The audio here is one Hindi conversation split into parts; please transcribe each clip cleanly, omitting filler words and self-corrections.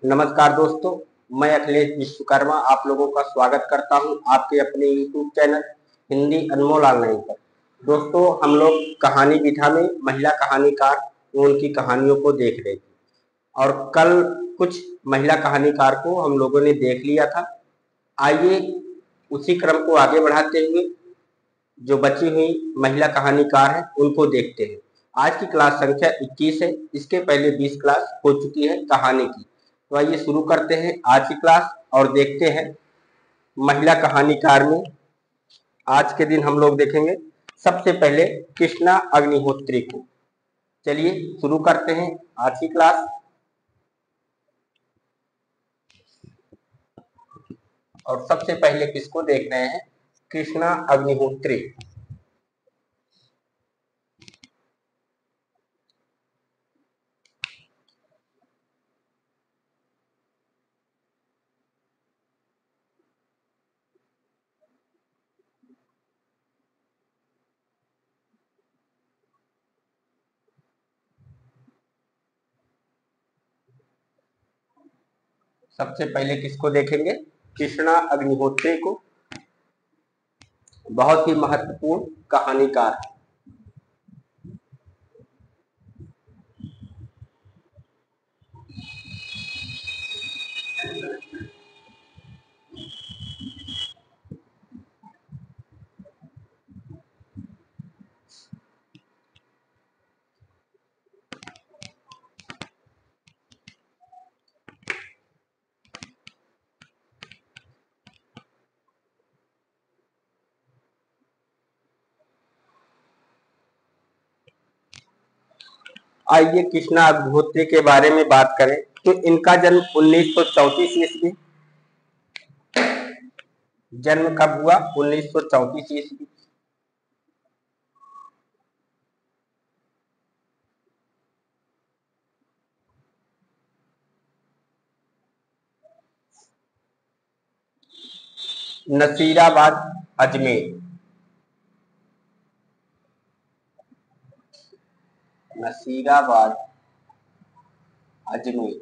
नमस्कार दोस्तों, मैं अखिलेश विश्वकर्मा आप लोगों का स्वागत करता हूं आपके अपने YouTube चैनल हिंदी अनमोल ऑनलाइन पर। दोस्तों, हम लोग कहानी विधा में महिला कहानीकार उनकी कहानियों को देख रहे थे और कल कुछ महिला कहानीकार को हम लोगों ने देख लिया था। आइए उसी क्रम को आगे बढ़ाते हुए जो बची हुई महिला कहानीकार हैं उनको देखते हैं। आज की क्लास संख्या 21 है। इसके पहले 20 क्लास हो चुकी है कहानी की। तो आइए शुरू करते हैं आज की क्लास और देखते हैं महिला कहानीकार में। आज के दिन हम लोग देखेंगे सबसे पहले कृष्णा अग्निहोत्री को। चलिए शुरू करते हैं आज की क्लास। और सबसे पहले किसको देख रहे हैं? कृष्णा अग्निहोत्री। सबसे पहले किसको देखेंगे? कृष्णा अग्निहोत्री को। बहुत ही महत्वपूर्ण कहानीकार है। आइए कृष्णा अग्निहोत्री के बारे में बात करें तो इनका जन्म 1934 ईस्वी। जन्म कब हुआ? 1934 ईस्वी। नसीराबाद, अजमेर। नसीराबाद, अजमेर।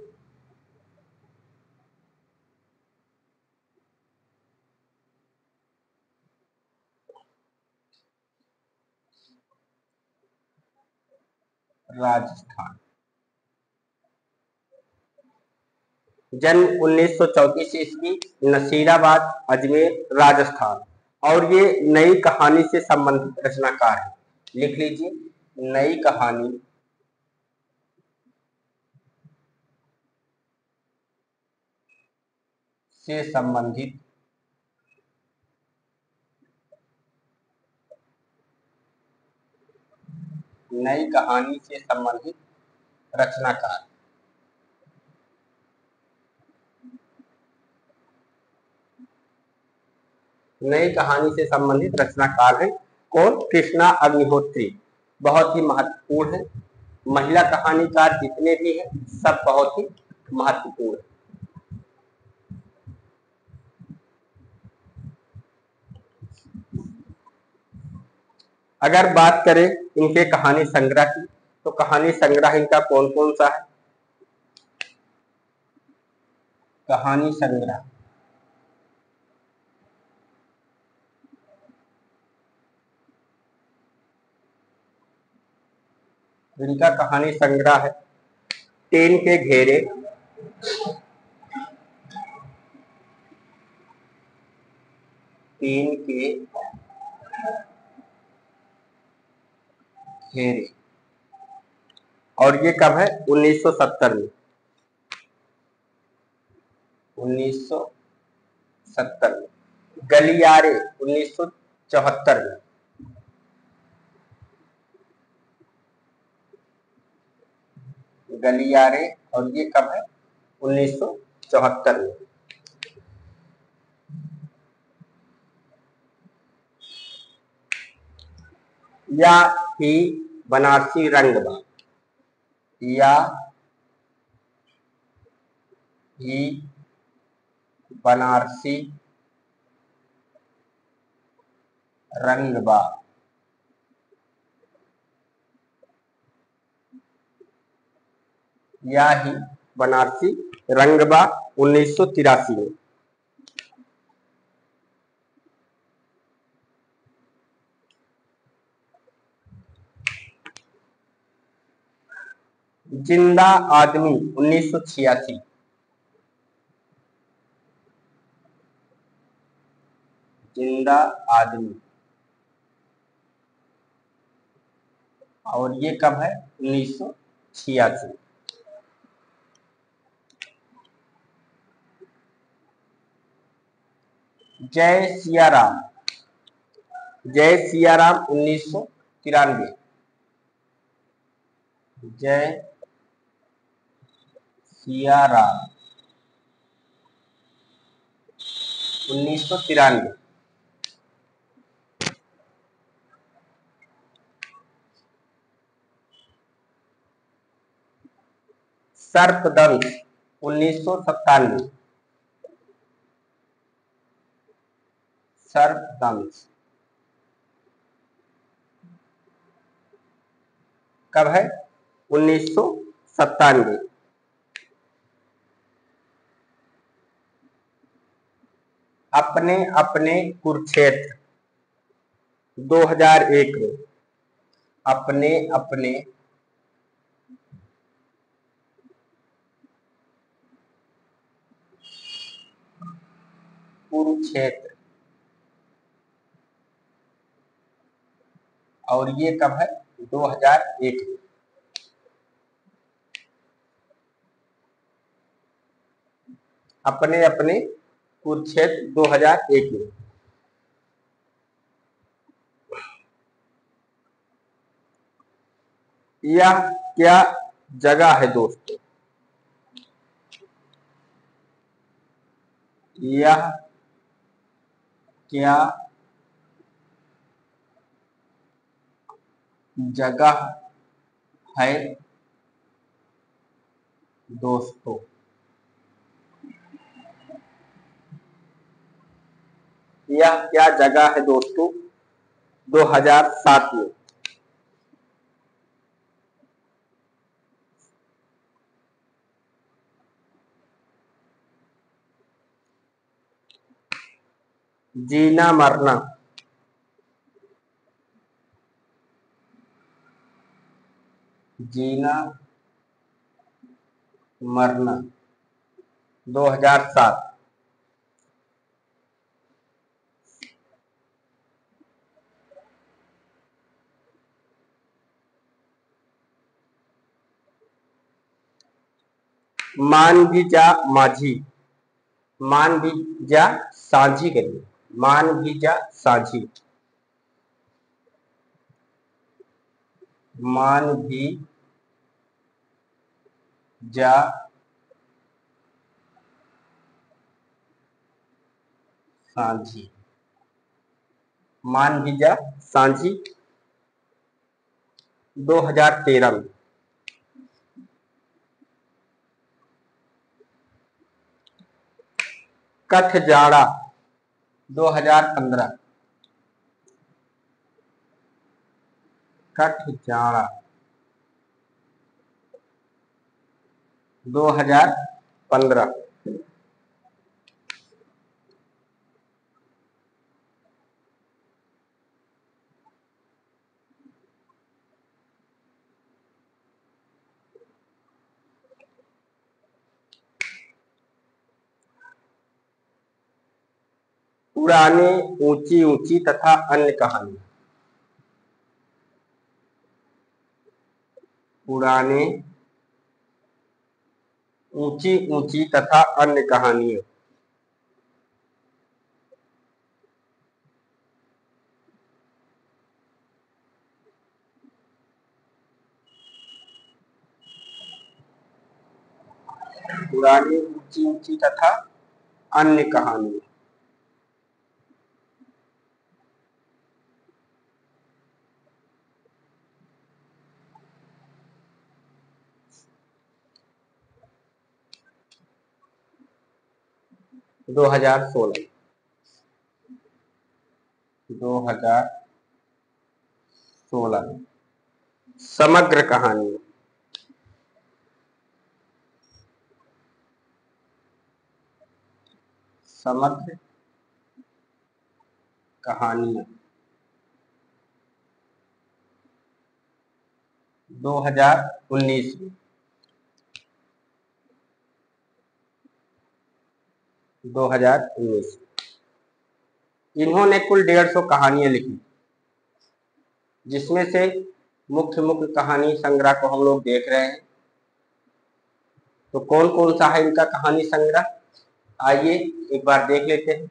राजस्थान। जन्म 1934 ईस्वी, नसीराबाद, अजमेर, राजस्थान। और ये नई कहानी से संबंधित रचनाकार है। लिख लीजिए, नई कहानी से संबंधित नई कहानी से संबंधित रचनाकार। नई कहानी से संबंधित रचनाकार है कौन? कृष्णा अग्निहोत्री। बहुत ही महत्वपूर्ण है। महिला कहानीकार जितने भी हैं सब बहुत ही महत्वपूर्ण है। अगर बात करें इनके कहानी संग्रह की तो कहानी संग्रह इनका कौन कौन सा है? कहानी संग्रह इनका कहानी संग्रह है टेन के घेरे, टीन के घेरे। और ये कब है? 1970 में। 1970 में। गलियारे 1974 में। गलियारे और ये कब है? 1974 में। या ही बनारसी रंगबाग, या ही बनारसी रंगबाग। या ही बनारसी रंगबा 1983 में। जिंदा आदमी 1986। जिंदा आदमी, और ये कब है? 1986। जय सिया राम, जय सिया राम 1993। जय सिया राम 1993। सर्पदंश 1997। सर्पदंश कब है? 1997। अपने अपने कुरुक्षेत्र 2001 में। अपने अपने कुरुक्षेत्र, और ये कब है? 2001 में। अपने अपने कुरुक्षेत्र 2001 में। यह क्या जगह है दोस्तों? यह क्या जगह है दोस्तों? यह क्या जगह है दोस्तों? 2007 में। जीना मरना, जीना मरना 2007। मान भी जा माझी, मान भी जा साझी करिए। मान भी जा साझी, मान भी जा साझी, मान भी जा साझी 2013 में। कठजाड़ा 2015। कठजाड़ा 2015। पुराने ऊंची ऊंची तथा अन्य कहानी, पुराने ऊंची ऊंची तथा अन्य कहानियां। पुरानी ऊंची ऊंची तथा अन्य कहानियां। 2016। 2016 समग्र कहानी, समग्र कहानियां 2019 में 2019 इन्होंने कुल 150 कहानियां लिखी, जिसमें से मुख्य मुख्य कहानी संग्रह को हम लोग देख रहे हैं। तो कौन कौन सा है इनका कहानी संग्रह, आइए एक बार देख लेते हैं।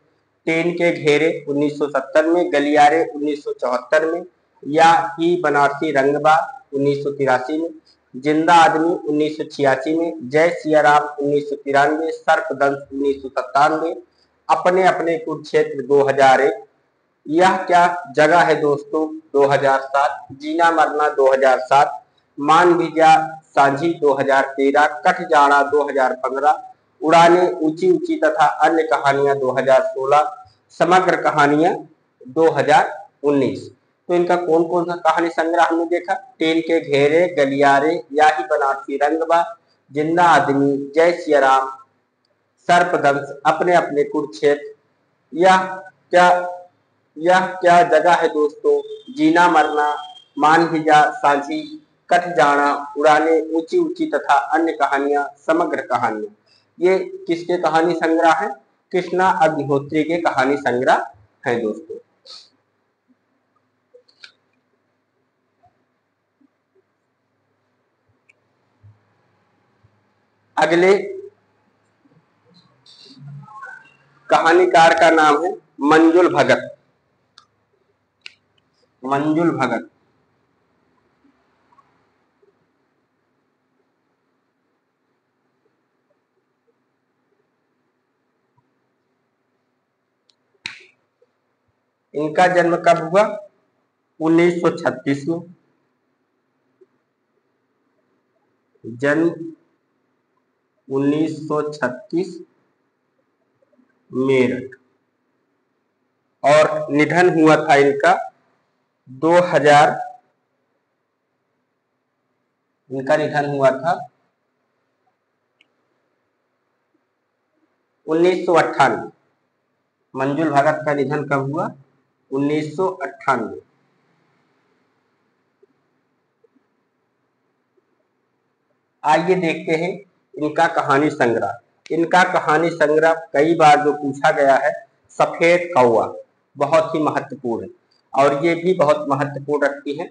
टेन के घेरे 1970 में, गलियारे 1974 में, या ही बनारसी रंगबा 1983 में, जिंदा आदमी 1986 में, जय सिया राम 1993, सर्पदंश 1997, अपने अपने कुरुक्षेत्र 2001, यह क्या जगह है दोस्तों 2007, जीना मरना 2007, मान भी जा सांझी 2013, कट जाना 2015, उड़ाने ऊंची ऊंची तथा अन्य कहानियां 2016, समग्र कहानियां 2019। तो इनका कौन कौन सा कहानी संग्रह हमने देखा, टेन के घेरे, गलियारे, या ही बनारसी रंगबा, जिंदा आदमी, जय सिया राम, सर्पदंश, अपने अपने कुरुक्षेत्र, यह क्या जगह है दोस्तों, जीना मरना, मान भी जा सांझी, कट जाना, उड़ाने ऊंची ऊंची तथा अन्य कहानियां, समग्र कहानियां। ये किसके कहानी संग्रह है, कृष्णा अग्निहोत्री के कहानी संग्रह है दोस्तों। अगले कहानीकार का नाम है मंजुल भगत। मंजुल भगत इनका जन्म कब हुआ, 1936 में। जन्म 1936 मेरठ, और निधन हुआ था इनका 2000, इनका निधन हुआ था 1998। मंजुल भगत का निधन कब हुआ, 1998। आइए देखते हैं इनका कहानी संग्रह। इनका कहानी संग्रह कई बार जो पूछा गया है, सफेद कौवा, बहुत ही महत्वपूर्ण है, और ये भी बहुत महत्वपूर्ण रखती है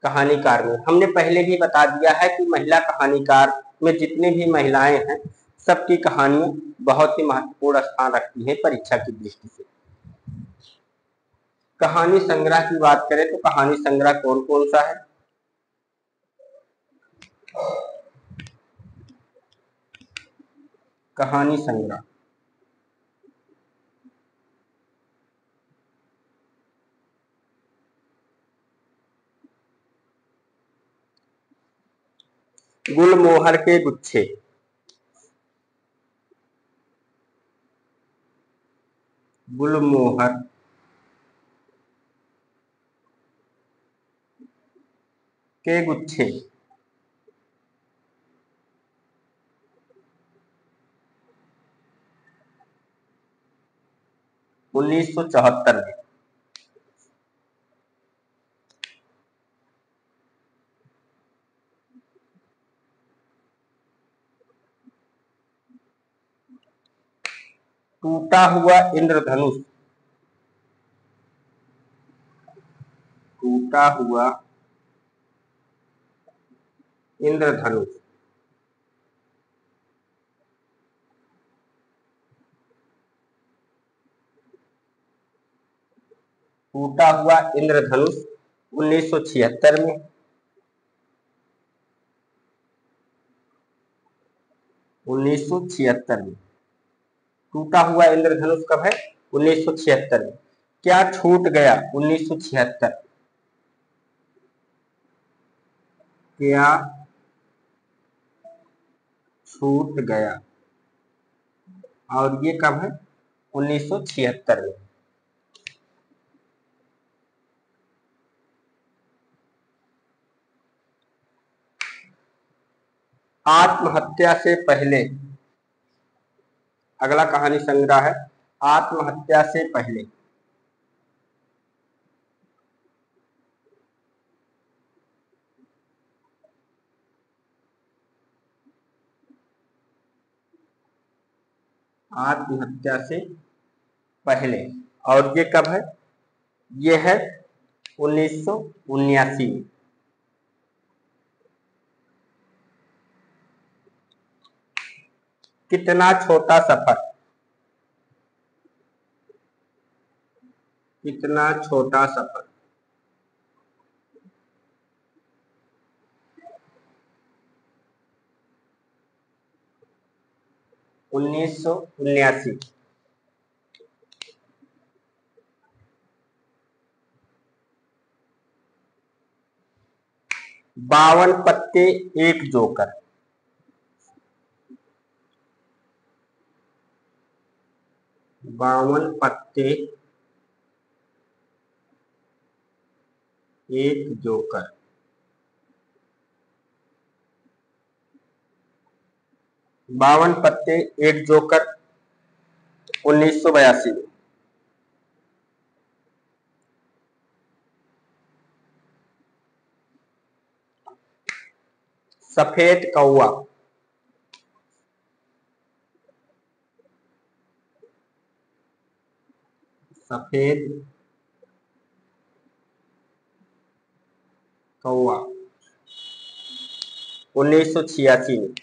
कहानीकार में। हमने पहले भी बता दिया है कि महिला कहानीकार में जितनी भी महिलाएं हैं, सबकी कहानियां बहुत ही महत्वपूर्ण स्थान रखती हैं परीक्षा की दृष्टि से। कहानी संग्रह की बात करें तो कहानी संग्रह कौन कौन सा है, कहानी संग्रह गुलमोहर के गुच्छे, गुलमोहर के गुच्छे, उन्नीस सौ चौहत्तर में। टूटा हुआ इंद्रधनुष, टूटा हुआ इंद्रधनुष, टूटा हुआ इंद्रधनुष 1976 में। 1976 में टूटा हुआ इंद्रधनुष कब है, 1976 में। क्या छूट गया 1976, क्या छूट गया, और ये कब है, 1976 में। आत्महत्या से पहले, अगला कहानी संग्रह है आत्महत्या से पहले। आत्महत्या से पहले। और ये कब है? ये है 1979 में। कितना छोटा सफर। कितना छोटा सफर। 1979। 52 पत्ते एक जोकर। 52 पत्ते एक जोकर। 52 पत्ते एक जोकर 1982 में। सफेद कौवा। सफेद कौवा 1986 में।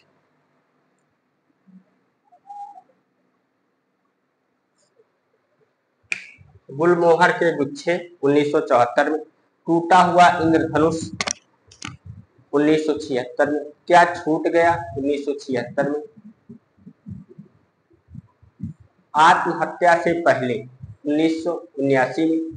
गुलमोहर के गुच्छे 1974 में। टूटा हुआ इंद्रधनुष 1976 में। क्या छूट गया 1976 में। आत्महत्या से पहले 1979 में।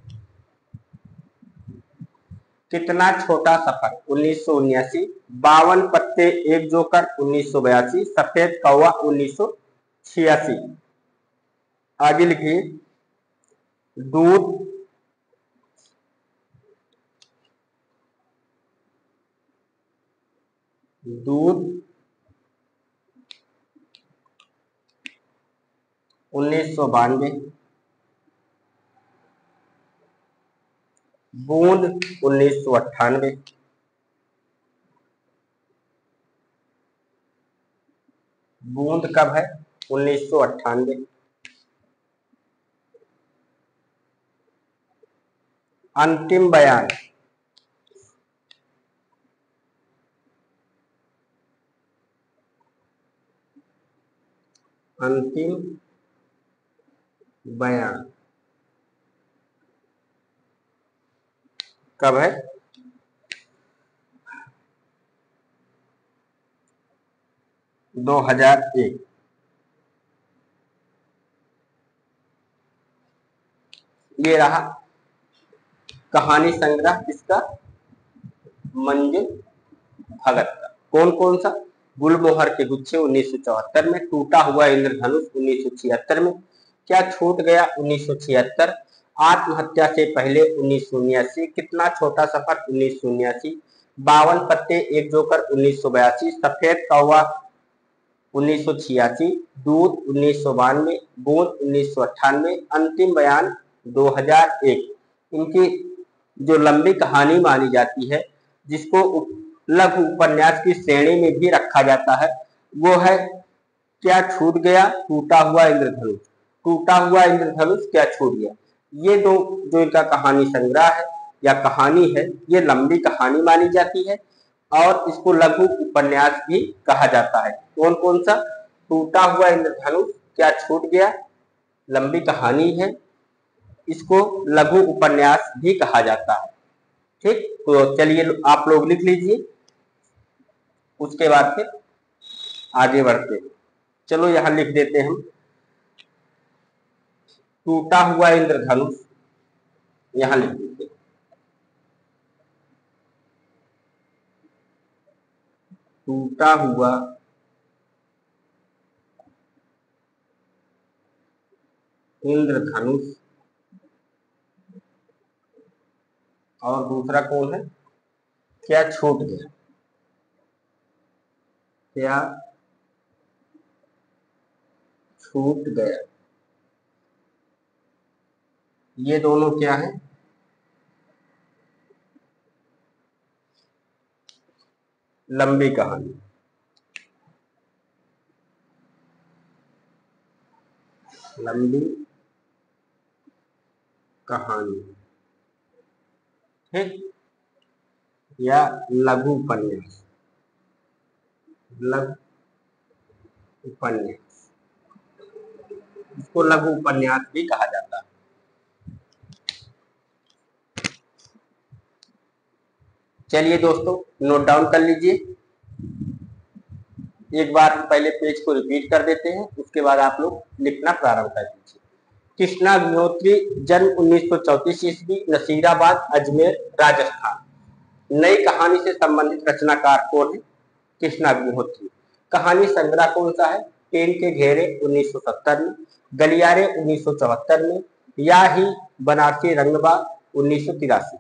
कितना छोटा सफर 1979। 52 पत्ते एक जोकर 1982। सफेद कौवा 1986। आगे लिखिए। दूध दूध 1992। बूंद 1998। बूंद कब है? 1998। अंतिम बयान। अंतिम बयान कब है? 2001। ये रहा कहानी संग्रह किसका? मंजुल भगत का। कौन कौन सा? गुलमोहर के गुच्छे 1974 में। टूटा हुआ इंद्रधनुष 1976 में। क्या छूट गया 1976। आत्महत्या से पहले 1979। कितना छोटा सफर 1979। 52 पत्ते एक जोकर 1982। सफेद कौवा 1986। दूध 1992। बूंद 1998। अंतिम बयान 2001। इनकी जो लंबी कहानी मानी जाती है, जिसको लघु उपन्यास की श्रेणी में भी रखा जाता है, वो है क्या छूट गया टूटा हुआ इंद्रधनुष। टूटा हुआ इंद्रधनुष क्या छूट गया। ये दो जो इनका कहानी संग्रह है या कहानी है, ये लंबी कहानी मानी जाती है और इसको लघु उपन्यास भी कहा जाता है। कौन कौन सा? टूटा हुआ इंद्रधनुष, क्या छूट गया, लंबी कहानी है, इसको लघु उपन्यास भी कहा जाता है। ठीक, तो चलिए आप लोग लिख लीजिए, उसके बाद फिर आगे बढ़ते हैं। चलो यहां लिख देते हैं हम टूटा हुआ इंद्रधनुष। यहां लिख देते हैं टूटा हुआ इंद्रधनुष। और दूसरा कौन है? क्या छूट गया। क्या छूट गया। ये दोनों क्या है? लंबी कहानी। लंबी कहानी, ठीक, या लघु उपन्यास। लघु उपन्यास, इसको लघु उपन्यास भी कहा जाता है। चलिए दोस्तों, नोट डाउन कर लीजिए। एक बार पहले पेज को रिपीट कर देते हैं, उसके बाद आप लोग लिखना प्रारंभ कर दीजिए। कृष्णा अग्निहोत्री, जन्म 1934 ईस्वी, नसीराबाद, अजमेर, राजस्थान। नई कहानी से संबंधित रचनाकार कौन है? कृष्णा अग्निहोत्री। कहानी संग्रह कौन सा है? पेन के घेरे 1970 में, गलियारे 1974 में, या ही बनारसी रंगबाग 1983,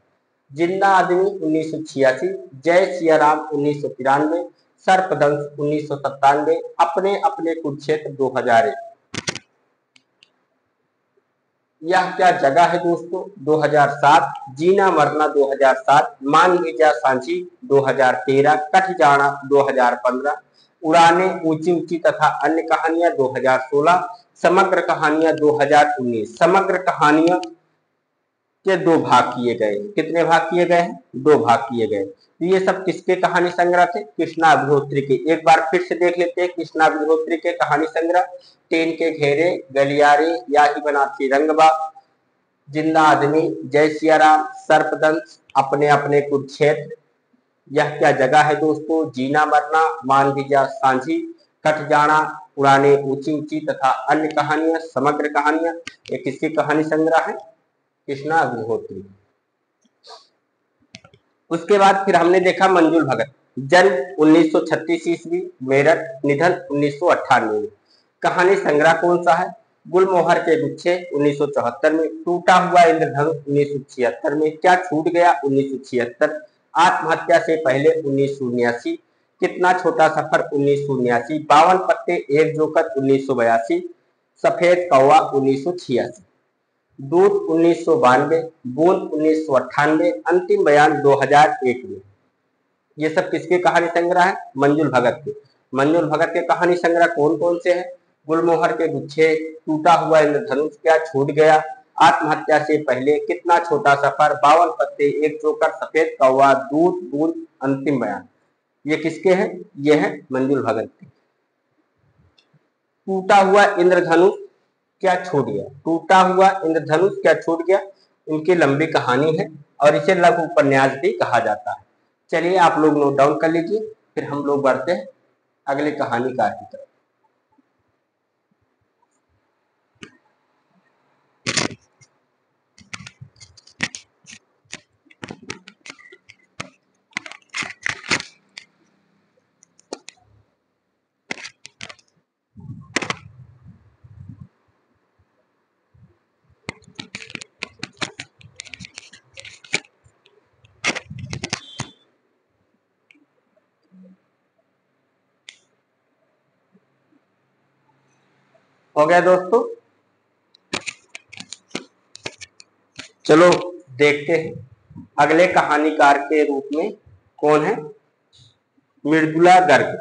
जिंदा आदमी 1986, जय सिया राम 1993, सर्पदंश 1997, अपने अपने कुरुक्षेत्र 2001। यह क्या जगह है दोस्तों? 2007, जीना मरना 2007, मान लीजा सांची 2013, कट जाना 2015, उड़ाने ऊंची ऊंची तथा अन्य कहानियां 2016, समग्र कहानियां 2019। समग्र कहानियां के दो भाग किए गए। कितने भाग किए गए हैं? दो भाग किए गए। तो ये सब किसके कहानी संग्रह थे? कृष्णा अग्निहोत्री के। एक बार फिर से देख लेते हैं कृष्णा अग्निहोत्री के कहानी संग्रह। टेन के घेरे, गलियारे, या ही बनारसी रंगबाग, जिंदा आदमी, जय सिया राम, सर्पदंश, अपने अपने कुरुक्षेत्र, यह क्या जगह है दोस्तों, जीना मरना, मान लीजा सांझी, कट जाना, उड़ाने ऊंची ऊंची तथा अन्य कहानियां, समग्र कहानियां, ये किसकी कहानी संग्रह है? कृष्णा अग्निहोत्री। उसके बाद फिर हमने देखा मंजुल भगत, जन्म 1936 ईस्वी, मेरठ, निधन 1998 में। कहानी संग्रह कौन सा है? गुलमोहर के गुच्छे 1974 में, टूटा हुआ इंद्रधनुष 1976 में, क्या छूट गया 1976, आत्महत्या से पहले 1979, कितना छोटा सफर 1979, 52 पत्ते एक जोकर 1982, सफेद कौवा 1986, दूत 1992, बूंद 1998, अंतिम बयान 2001 में। ये सब किसके कहानी संग्रह है? मंजुल भगत के। मंजुल भगत के कहानी संग्रह कौन कौन से हैं? गुलमोहर के गुच्छे, टूटा हुआ इंद्रधनुष, क्या छूट गया, आत्महत्या से पहले, कितना छोटा सफर, 52 पत्ते एक जोकर, सफेद कौवा, दूत, बूंद, अंतिम बयान। ये किसके हैं? ये है मंजुल भगत के। टूटा हुआ इंद्रधनुष क्या छूट गया, टूटा हुआ इंद्रधनुष क्या छूट गया, इनकी लंबी कहानी है और इसे लघु उपन्यास भी कहा जाता है। चलिए आप लोग नोट डाउन कर लीजिए, फिर हम लोग बढ़ते हैं अगले कहानीकार की तरफ। हो गया दोस्तों? चलो देखते हैं अगले कहानीकार के रूप में कौन है। मृदुला गर्ग।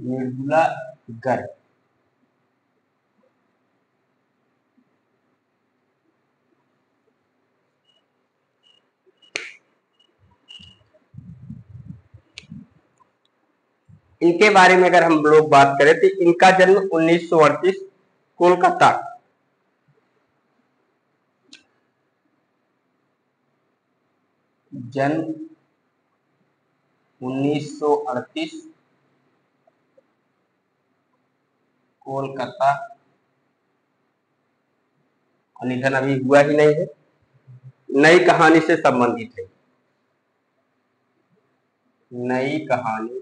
मृदुला गर्ग। इनके बारे में अगर हम लोग बात करें तो इनका जन्म 1938 कोलकाता, जन्म 1938 कोलकाता, और निधन अभी हुआ ही नहीं है। नई कहानी से संबंधित है, नई कहानी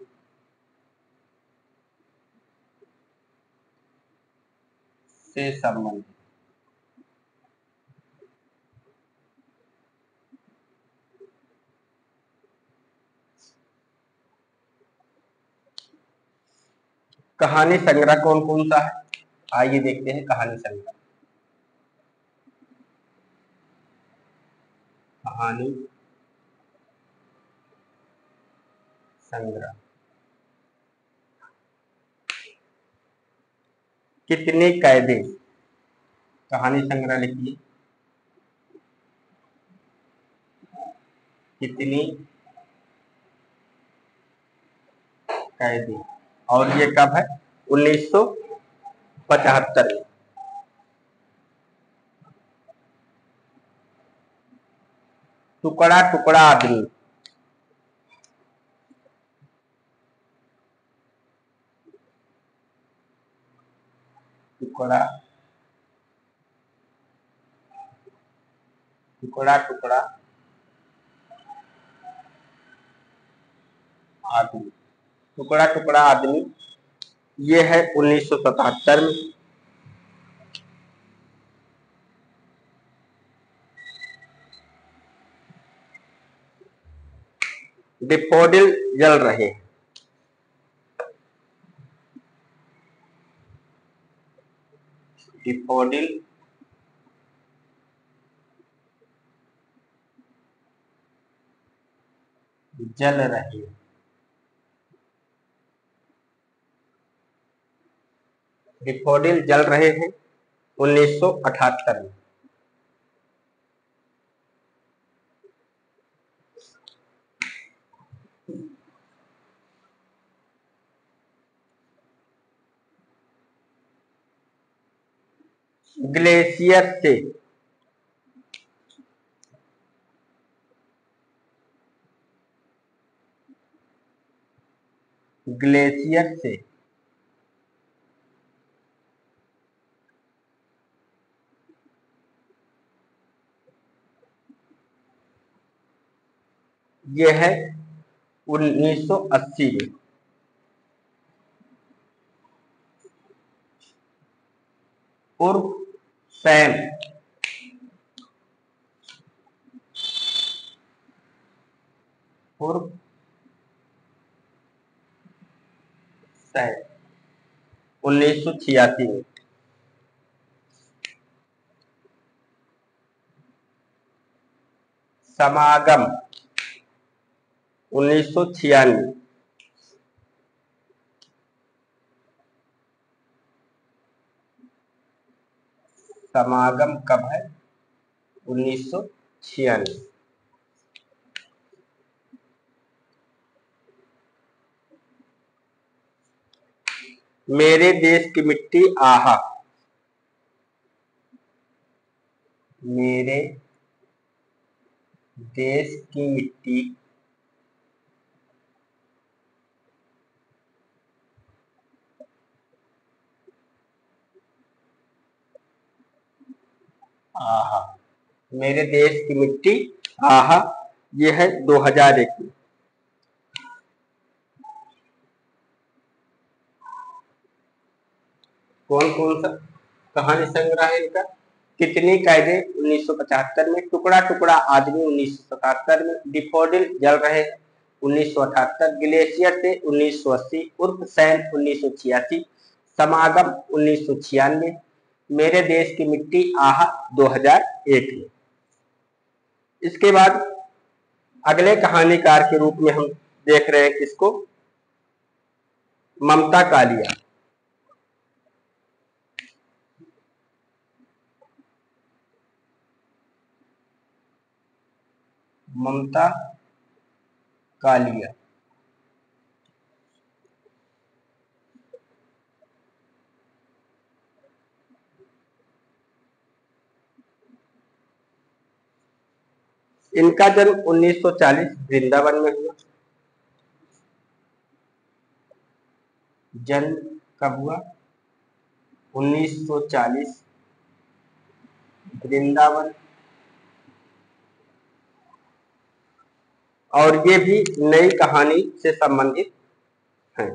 से संबंधित। कहानी संग्रह कौन कौन सा है, आइए देखते हैं कहानी संग्रह। कहानी संग्रह कितने कायदे, कहानी संग्रह लिखिए, कितनी कैदी। और ये कब है, 1975 में। टुकड़ा टुकड़ा आदमी, टुकड़ा टुकड़ा टुकड़ा आदमी, टुकड़ा टुकड़ा आदमी ये है 1977 में। डिफोडिल जल रहे, डिफोडिल जल रहे, डिफोडिल जल रहे हैं 1978 में। ग्लेशियर से, ग्लेशियर से ये है 1980 में। उर्फ सैम, उर्फ सैम 1986 में। समागम 1996, समागम कब है, 1996। मेरे देश की मिट्टी आहा, मेरे देश की मिट्टी आहा, मेरे देश की मिट्टी आहा ये है 2001 में। कौन कौन सा कहानी संग्रह है इनका, कितनी कायदे 1975 में, टुकड़ा टुकड़ा आदमी 1977 में, डिफोडिल जल रहे 1978, ग्लेशियर से 1980, उर्फ सैन 1986, समागम 1996, मेरे देश की मिट्टी आहा 2001 में। इसके बाद अगले कहानीकार के रूप में हम देख रहे हैं किसको, ममता कालिया। ममता कालिया इनका जन्म 1940 वृंदावन में हुआ। जन्म कब हुआ, 1940 वृंदावन। और ये भी नई कहानी से संबंधित है,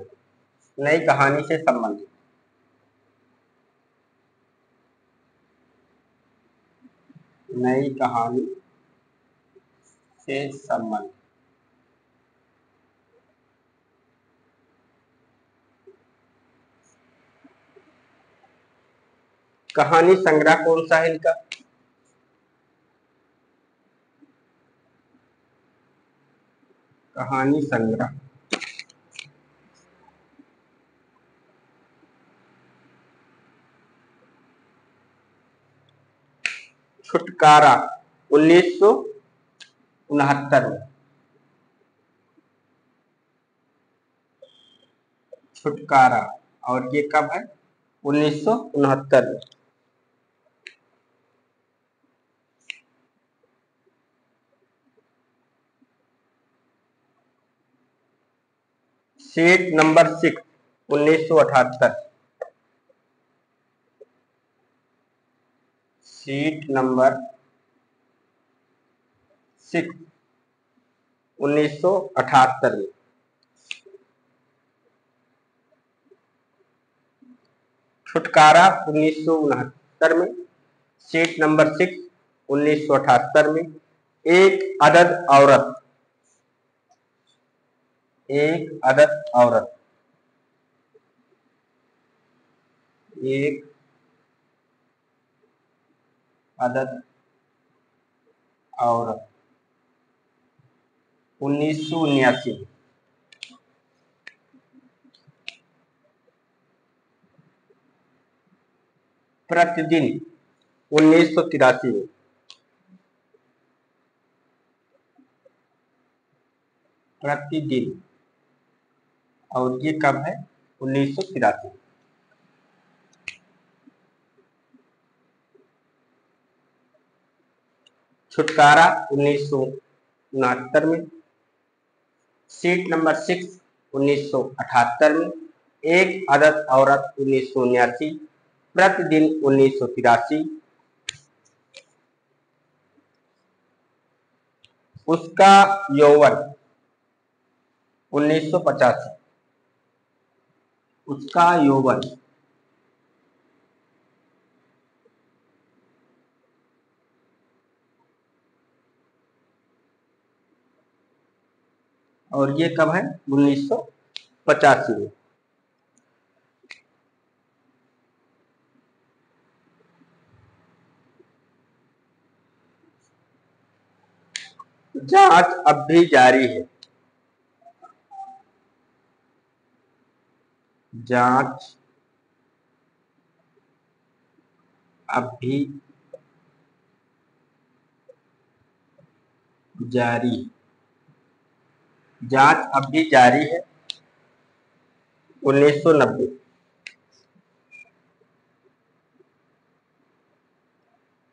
नई कहानी से संबंधित। नई कहानी से संबंधित। कहानी संग्रह कौन सा है इनका? कहानी संग्रह। छुटकारा 1969 में। छुटकारा, और ये कब है? 1969 में। Seat number 6 1978। सीट नंबर 6 1978 में। छुटकारा 1969 में। सीट नंबर 6 1978 में। एक अदद औरत। एक अदद औरत। एक अदद औरत 1979। प्रतिदिन 1983 में। प्रतिदिन, और ये कब है? 1983। छुटकारा 1969 में। सीट नंबर 6 1978 में। एक अदद औरत 1979। प्रतिदिन 1983। उसका यौवन 1985। उसका यौवन। और ये कब है? 1985 में। जांच अब भी जारी है। जांच अब भी जारी। जांच अब भी जारी है। 1990।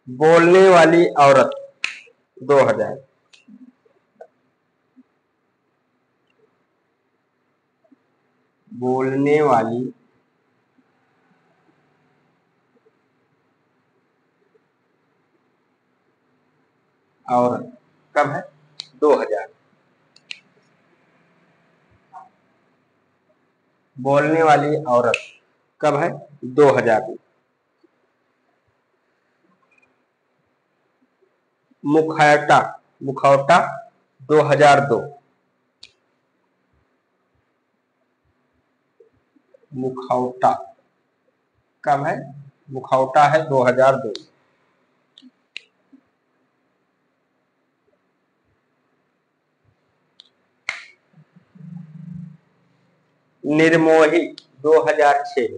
बोलने वाली औरत 2000। बोलने वाली औरत कब है? 2000। बोलने वाली औरत कब है? 2000 में। मुखौटा। मुखौटा 2002। मुखौटा कब है? मुखौटा है 2002। निर्मोही 2006।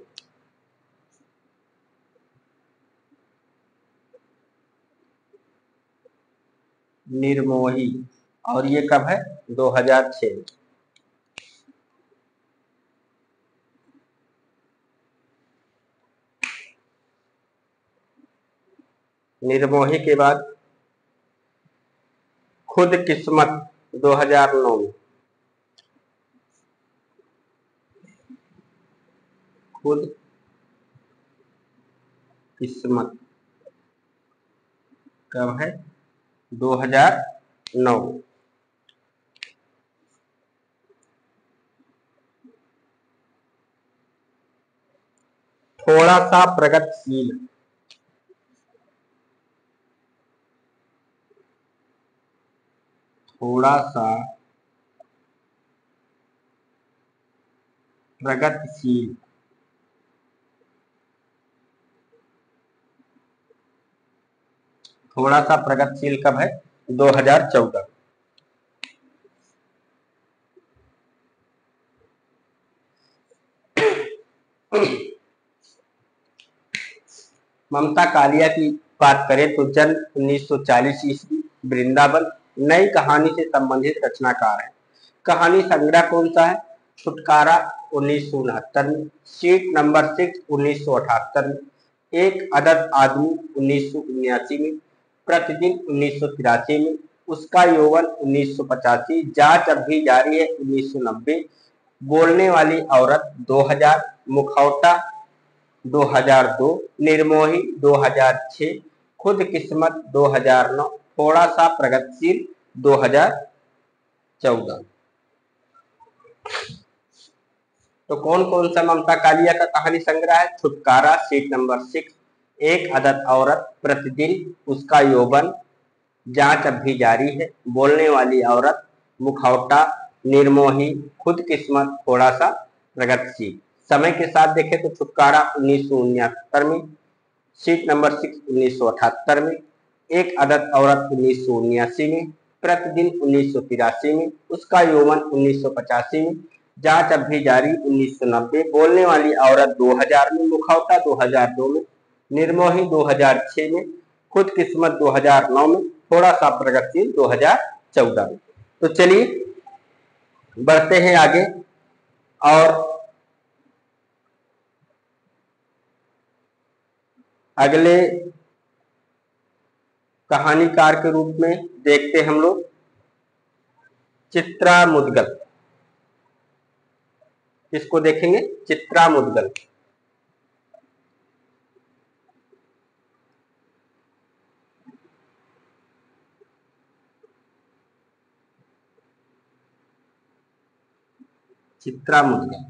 निर्मोही, और ये कब है? 2006। निर्मोही के बाद खुद किस्मत 2009 में। खुद किस्मत कब है? 2009। थोड़ा सा प्रगतिशील, थोड़ा सा प्रगतिशील, थोड़ा सा प्रगतिशील कब है? 2014। ममता कालिया की बात करें तो जन्म 1940 ईस्वी, वृंदावन, नई कहानी से संबंधित रचनाकार है। कहानी संग्रह कौन सा है? छुटकारा 1969 में, सीट नंबर 6 1978 में, एक अदद आदमी 1979 में, प्रतिदिन 1983 में, उसका यौवन 1985, जांच अब भी जारी है 1990, बोलने वाली औरत 2000, मुखौटा 2002, निर्मोही 2006, खुद किस्मत 2009, थोड़ा सा प्रगतिशील 2014। तो कौन कौन सा ममता कालिया का कहानी संग्रह है? छुटकारा सीट नंबर 6, एक अदद औरत, प्रतिदिन, उसका यौवन, जांच अब भी जारी है, बोलने वाली औरत, मुखौटा, निर्मोही, खुद किस्मत, थोड़ा सा प्रगतिशील। समय के साथ देखें तो छुटकारा 1969 में, सीट नंबर 6 1978 में, एक अदद औरत 1979 में, प्रतिदिन 1983 में, उसका यौवन 1985 में, जांच अब भी जारी 1990, बोलने वाली औरत 2000 में, मुखौटा 2002 में, निर्मोही 2006 में, खुद किस्मत 2009 में, थोड़ा सा प्रगतिशील 2014 में। तो चलिए बढ़ते हैं आगे और अगले कहानीकार के रूप में देखते हम लोग चित्रा मुदगल। किसको देखेंगे? चित्रा मुदगल। चित्रा मुदगल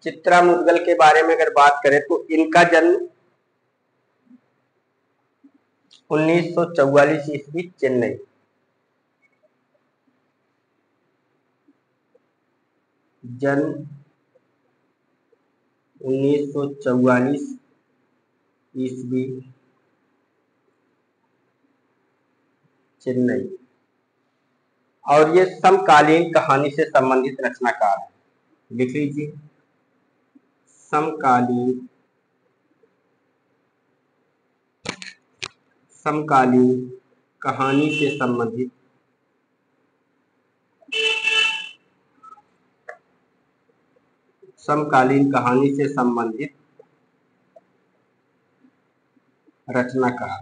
चित्रा मुदगल के बारे में अगर बात करें तो इनका जन्म 1944 ईस्वी, चेन्नई, जन्म 1944 ईस्वी, चेन्नई, और ये समकालीन कहानी से संबंधित रचनाकार है। लिख लीजिए, समकालीन, समकालीन कहानी से संबंधित समकालीन कहानी से संबंधित रचनाकार।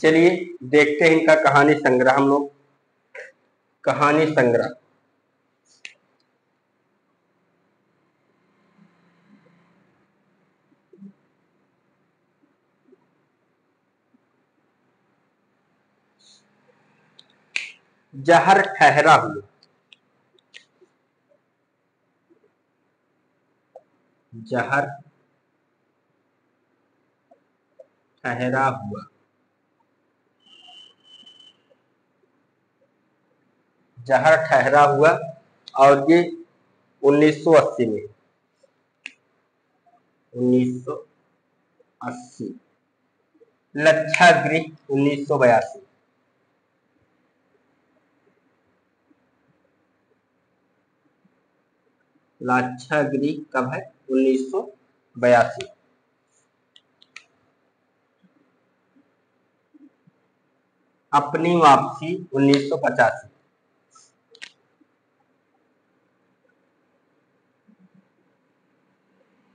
चलिए देखते हैं इनका कहानी संग्रह हम लोग। कहानी संग्रह, जहर ठहरा हुआ, जहर ठहरा हुआ, जहर ठहरा हुआ, और ये 1980 में, 1980, लच्छागृह 1982, लाक्षागृह कब है? 1982। अपनी वापसी 1985।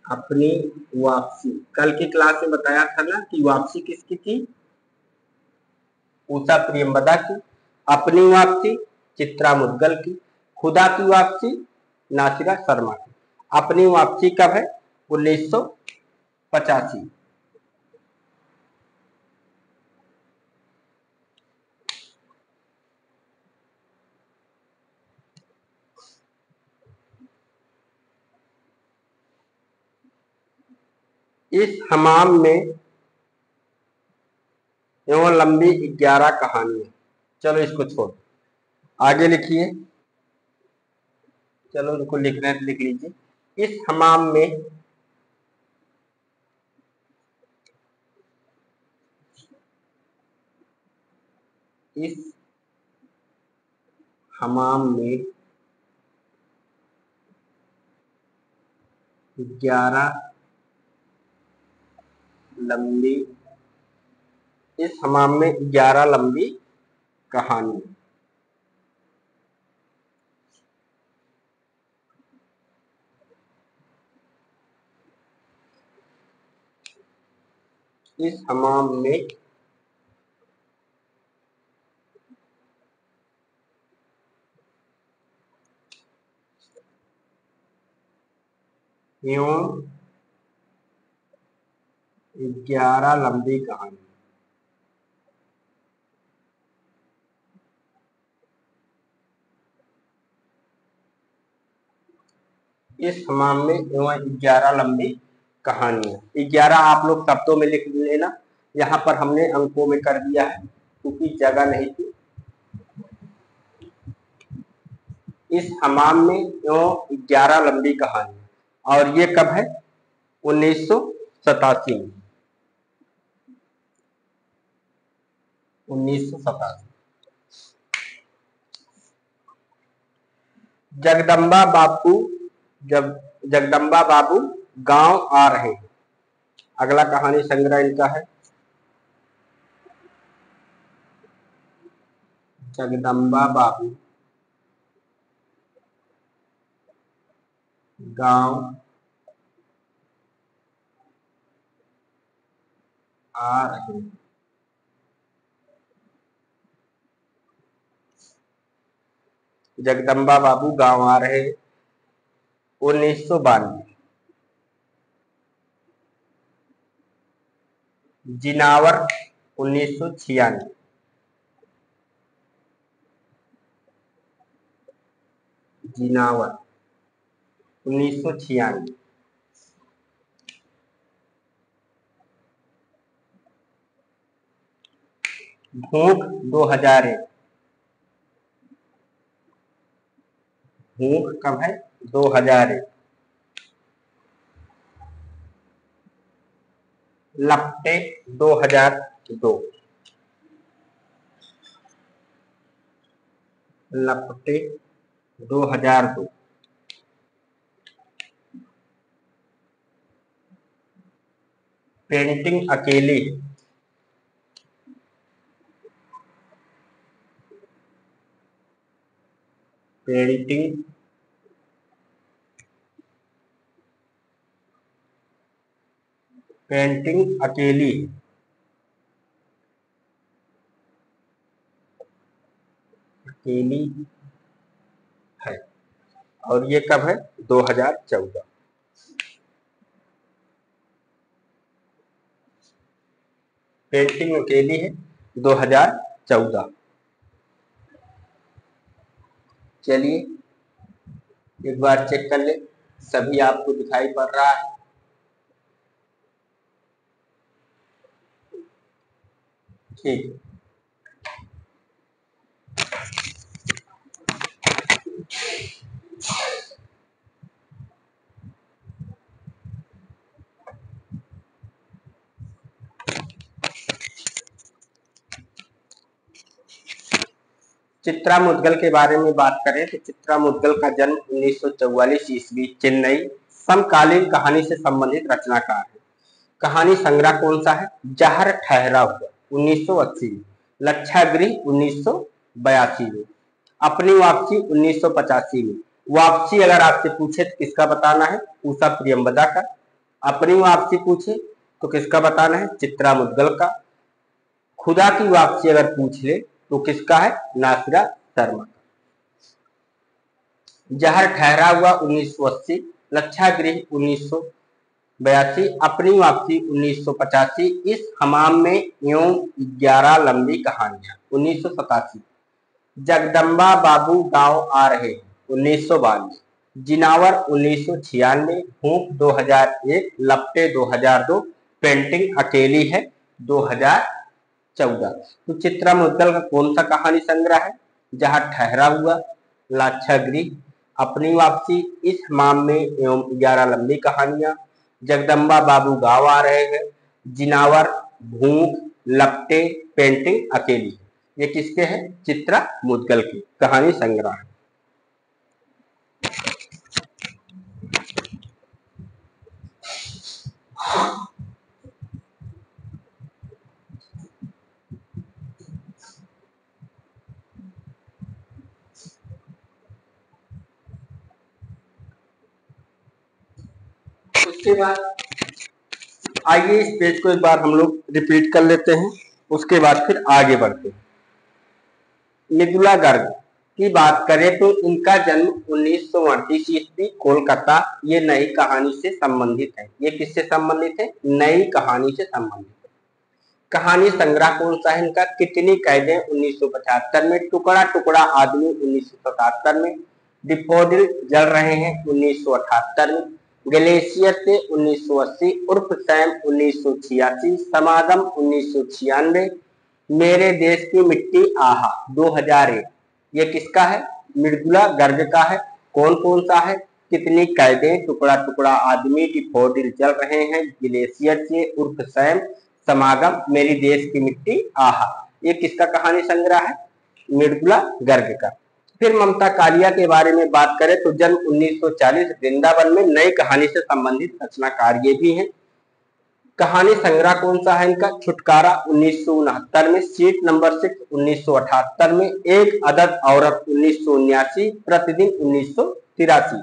अपनी वापसी, कल की क्लास में बताया था ना कि वापसी किसकी थी, उषा प्रियंवदा की। अपनी वापसी चित्रा मुद्गल की। खुदा की वापसी नासिरा शर्मा की। अपनी वापसी कब है, 1985। इस हमाम में एवं लंबी 11 कहानियां। चलो इसको छोड़, आगे लिखिए। चलो इनको लिखना है, लिख लीजिए। इस हमाम में इस हमाम में 11 लंबी, इस हमाम में 11 लंबी कहानी। इस हमाम में एवं 11 लंबी कहानी। इस हमाम में एवं 11 लंबी कहानियां। 11 आप लोग शब्दों में लिख लेना, यहाँ पर हमने अंकों में कर दिया है क्योंकि जगह नहीं थी। इस हमाम में एवं 11 लंबी कहानी, और ये कब है, 1987 में। 1987। जगदम्बा बापू, जब जगदम्बा बाबू गांव आ रहे हैं। अगला कहानी संग्रह इनका है, जगदम्बा बाबू गांव आ रहे हैं। जगदम्बा बाबू गांव आ रहे हैं, 1992। जिनावर, 1996। जिनावर 1996। भूख 2001। भूख कब है, 2001। लपटे 2002। लपटे 2002। पेंटिंग अकेली। पेंटिंग पेंटिंग अकेली। अकेली है, और ये कब है, 2014। पेंटिंग अकेली है, 2014। चलिए एक बार चेक कर ले, सभी आपको दिखाई पड़ रहा है। ठीक, चित्रा मुद्गल के बारे में बात करें तो चित्रा मुद्गल का जन्म 1944 ईस्वी, चेन्नई, समकालीन कहानी से संबंधित रचनाकार है। कहानी संग्रह कौन सा है, जहर ठहरा हुआ, 1980। लक्षागृह 1982 में, अपनी वापसी 1985 में। वापसी अगर आपसे पूछे तो किसका बताना है? उषा प्रियंवदा का। अपनी वापसी पूछे तो किसका बताना है? चित्रा मुद्गल का। खुदा की वापसी अगर पूछ ले तो किसका है? नासिरा शर्मा का। जहर ठहरा हुआ 1980, लक्षागृह 1982, अपनी वापसी 1985, इस हमाम में एवं 11 लंबी कहानियां 1987, जगदम्बा बाबू गांव आ रहे हैं 1992, जिनावर 1996, भूख 2001, लपटे 2002, पेंटिंग अकेली है 2014। तो चित्रा मुद्गल का कौन सा कहानी संग्रह है? जहां ठहरा हुआ, लाक्षागृह, अपनी वापसी, इस हमाम में एवं 11 लंबी कहानियां, जगदम्बा बाबू गांव आ रहे हैं, जिनावर, भूख, लपटे, पेंटिंग अकेली। ये किसके हैं? चित्रा मुद्गल की कहानी संग्रह। उसके बाद आइए इस पेज को एक बार हम लोग रिपीट कर लेते हैं, उसके बाद फिर आगे बढ़ते हैं। मृदुला गर्ग की बात करें तो इनका जन्म 1938 ईस्वी, कोलकाता। ये नई कहानी से संबंधित है। ये किससे संबंधित है? नई कहानी से संबंधित है। कहानी संग्रह कौन सा है इनका? कितनी कैदें 1975 में, टुकड़ा टुकड़ा आदमी 1977 में, डिफोडिल जल रहे हैं 1978 में, ग्लेशियर से 1980, उर्फ सैम 1986, समागम 1996, मेरे देश की मिट्टी आहा 2001। ये किसका है? मृदुला गर्ग का है। कौन कौन सा है? कितनी कैदें, टुकड़ा टुकड़ा आदमी, डिफोडिल जल रहे हैं, ग्लेशियर से, उर्फ सैम, समागम, मेरी देश की मिट्टी आहा। ये किसका कहानी संग्रह है? मृदुला गर्ग का। फिर ममता कालिया के बारे में बात करें तो जन्म 1940, वृंदावन में, नई कहानी से संबंधित रचनाकार ये भी हैं। कहानी संग्रह कौन सा है इनका? छुटकारा 1969 में, सीट नंबर 6 1978 में, एक अदद औरत 1979, प्रतिदिन 1983,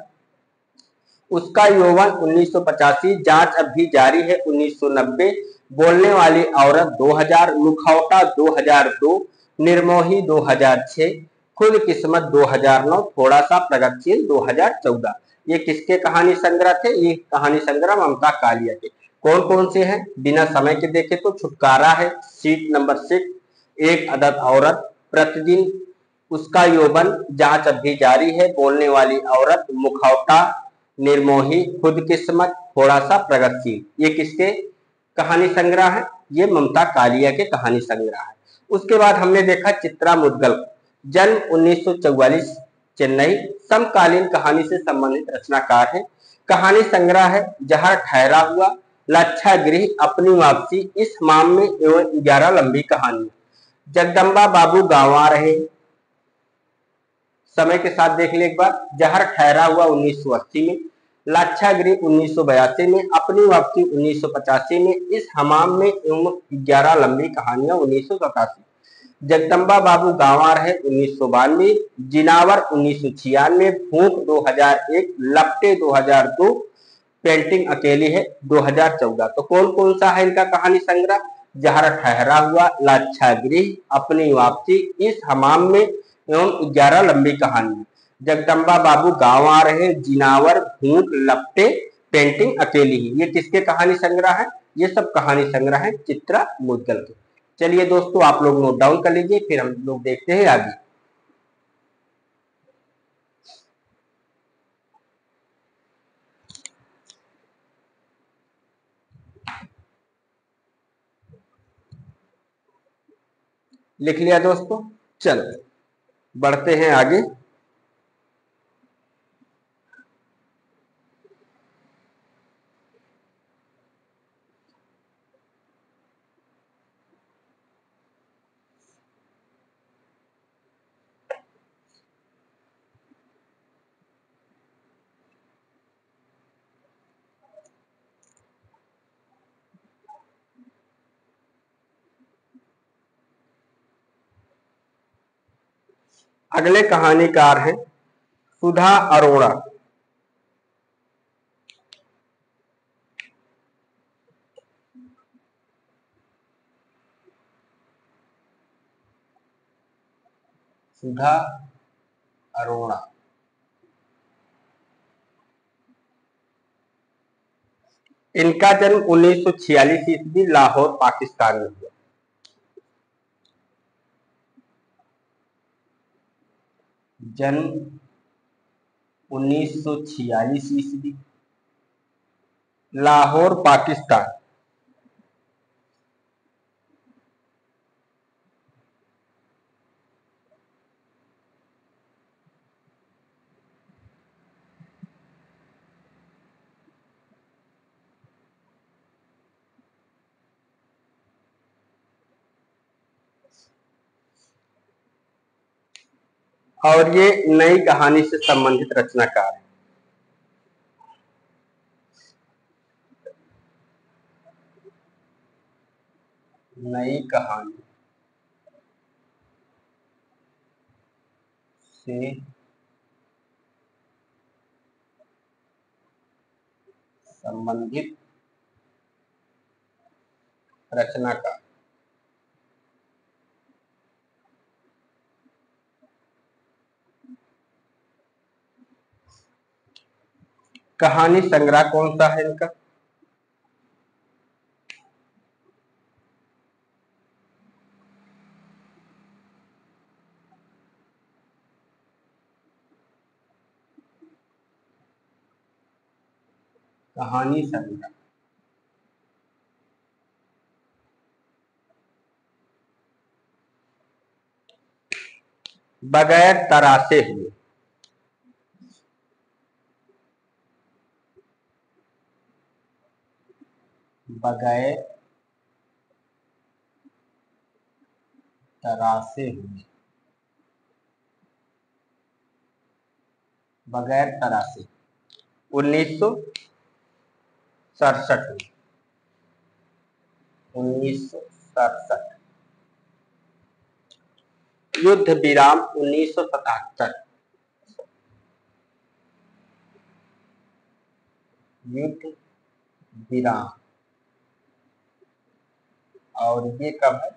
उसका यौवन 1985, जांच अब भी जारी है 1990, बोलने वाली औरत 2000, मुखौटा 2002, निर्मोही 2006, खुद किस्मत 2009, थोड़ा सा प्रगतिशील 2014। ये किसके कहानी संग्रह थे? ये कहानी संग्रह ममता कालिया के। कौन कौन से हैं? बिना समय के देखे तो छुटकारा है, सीट नंबर 6, एक अदद औरत, प्रतिदिन, उसका यौवन, जांच अब भी जारी है, बोलने वाली औरत, मुखौटा, निर्मोही, खुद किस्मत, थोड़ा सा प्रगतिशील। ये किसके कहानी संग्रह है? ये ममता कालिया के कहानी संग्रह है। उसके बाद हमने देखा चित्रा मुद्गल, जन्म 1944, चेन्नई, समकालीन कहानी से संबंधित रचनाकार है। कहानी संग्रह है जहर ठहरा हुआ, लाक्षागृह, अपनी वापसी, इस माम में एवं 11 लंबी कहानी, जगदम्बा बाबू गांव आ रहे। समय के साथ देख ले एक बार। जहर ठहरा हुआ 1980 में, लाक्षागृह 1982 में, अपनी वापसी 1985 में, इस हमाम में एवं 11 लंबी कहानियां 1987, जगदम्बा बाबू गांव आ रहे 1992, जिनावर 1996, भूख 2001, लपटे 2002, पेंटिंग अकेली है 2014। तो कौन कौन सा है इनका कहानी संग्रह? जहर ठहरा हुआ, लाक्षागृह, अपनी वापसी, इस हमाम में एवं 11 लंबी कहानी, जगदम्बा बाबू गांव आ रहे, जिनावर, भूख, लपटे, पेंटिंग अकेली ही। ये किसके कहानी संग्रह है? ये सब कहानी संग्रह है चित्रा मुद्गल के। चलिए दोस्तों, आप लोग नोट डाउन कर लीजिए, फिर हम लोग देखते हैं आगे। लिख लिया दोस्तों? चलो बढ़ते हैं आगे। अगले कहानीकार हैं सुधा अरोड़ा। सुधा अरोड़ा इनका जन्म 1946 ईस्वी लाहौर पाकिस्तान में हुआ। जन्म 1946 ईस्वी लाहौर पाकिस्तान। और ये नई कहानी से संबंधित रचनाकार है। नई कहानी से संबंधित रचनाकार। कहानी संग्रह कौन सा है इनका? कहानी संग्रह बगैर तरासे हुए। बगैर तरासे हुए। बगैर तरासे 1967 में। 1967। युद्ध विराम 1977। युद्ध विराम और ये कब है?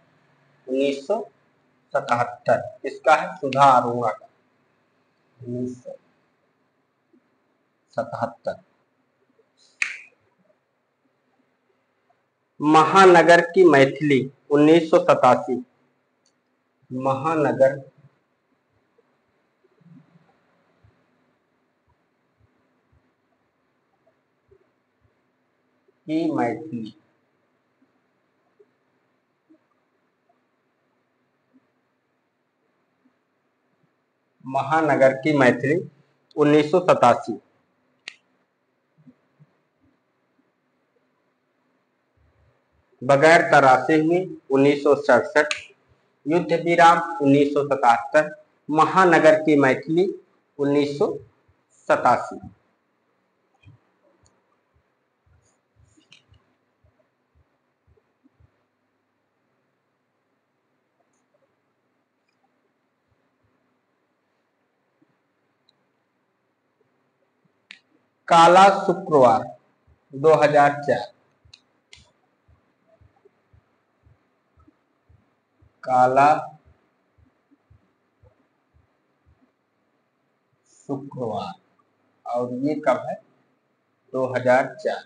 1977। इसका है सुधा अरोड़ा का। 1977। महानगर की मैथिली 1987। महानगर की मैथिली। महानगर की मैथिली 1987। बगैर तरासे हुए 1967। युद्ध विराम 1977। महानगर की मैथिली 1987। काला शुक्रवार 2004। काला शुक्रवार और ये कब है? 2004।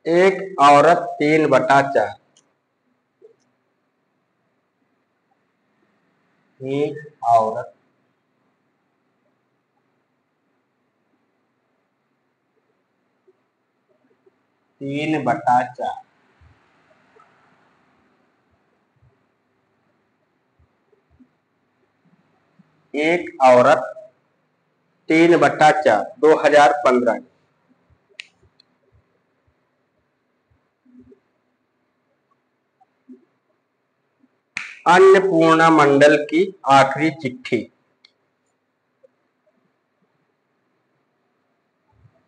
एक औरत 3/4। एक औरत 3/4। एक औरत 3/4 2015। अन्नपूर्णा मंडल की आखिरी चिट्ठी।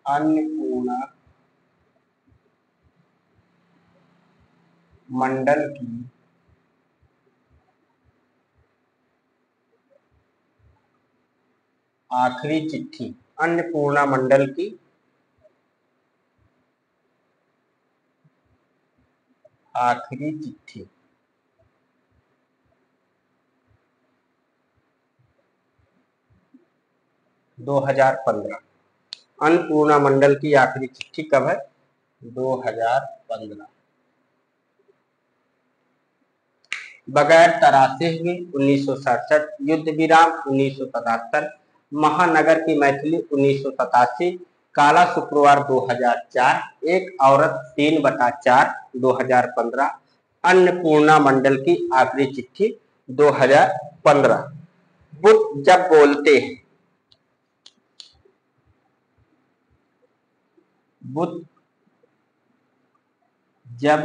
अन्नपूर्णा मंडल की आखिरी चिट्ठी, अन्नपूर्णा मंडल की आखिरी चिट्ठी। 2015। अन्नपूर्णा मंडल की आखिरी चिट्ठी कब है? 2015। बगैर तरासे हुए 1967, युद्ध विराम 1977, महानगर की मैथिली 1987, काला शुक्रवार 2004, एक औरत 3/4 2015, अन्नपूर्णा मंडल की आखिरी चिट्ठी 2015। बुद्ध जब बोलते हैं, बुद्ध जब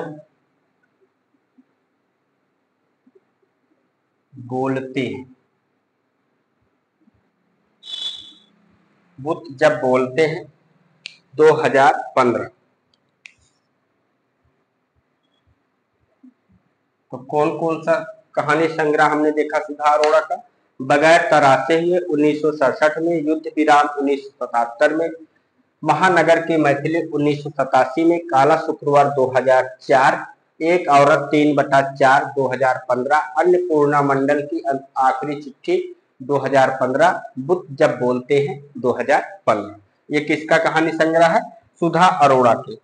बोलते हैं, बुद्ध जब बोलते हैं 2015। तो कौन कौन सा कहानी संग्रह हमने देखा सुधा अरोड़ा का? बगैर तरासे हुए 1967 में, युद्ध विराम 1977 में, महानगर की मैथिली 1987 में, काला शुक्रवार 2004, एक औरत 3/4 2015, अन्नपूर्णा मंडल की आखिरी चिट्ठी 2015, बुद्ध जब बोलते हैं 2015। ये किसका कहानी संग्रह है? सुधा अरोड़ा के।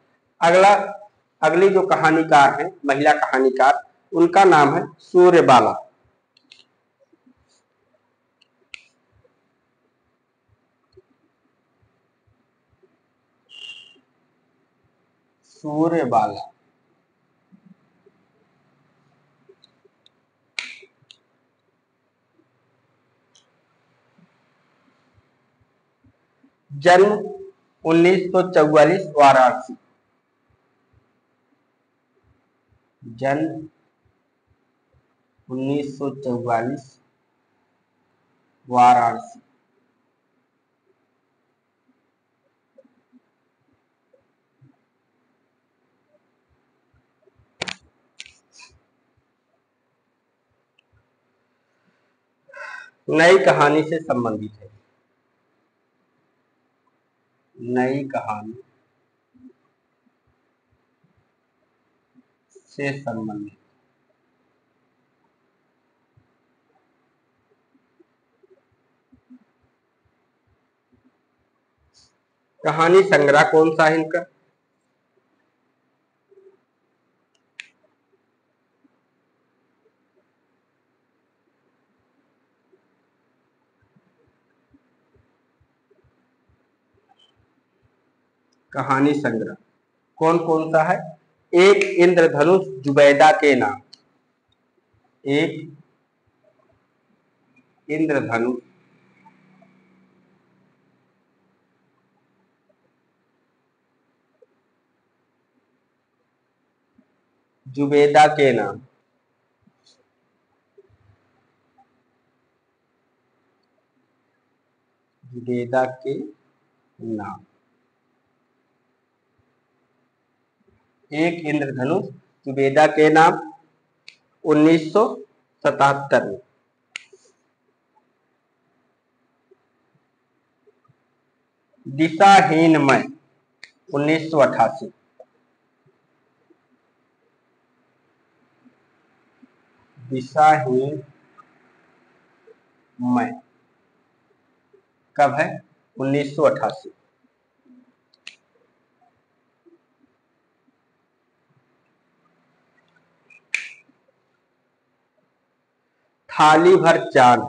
अगली जो कहानीकार है, महिला कहानीकार, उनका नाम है सूर्यबाला। सूर्यबाला जन्म 1944 वाराणसी। जन्म 1944 वाराणसी। नई कहानी से संबंधित है। नई कहानी से संबंधित। कहानी संग्रह कौन सा है इनका? कहानी संग्रह कौन कौन सा है? एक इंद्रधनुष जुबैदा के नाम। एक इंद्रधनुष जुबैदा के नाम। जुबैदा के नाम। एक इंद्रधनुष जुबैदा के नाम 1977 में। दिशाहीन मैं 1988। दिशाहीन मैं कब है? 1988। थाली भर चांद।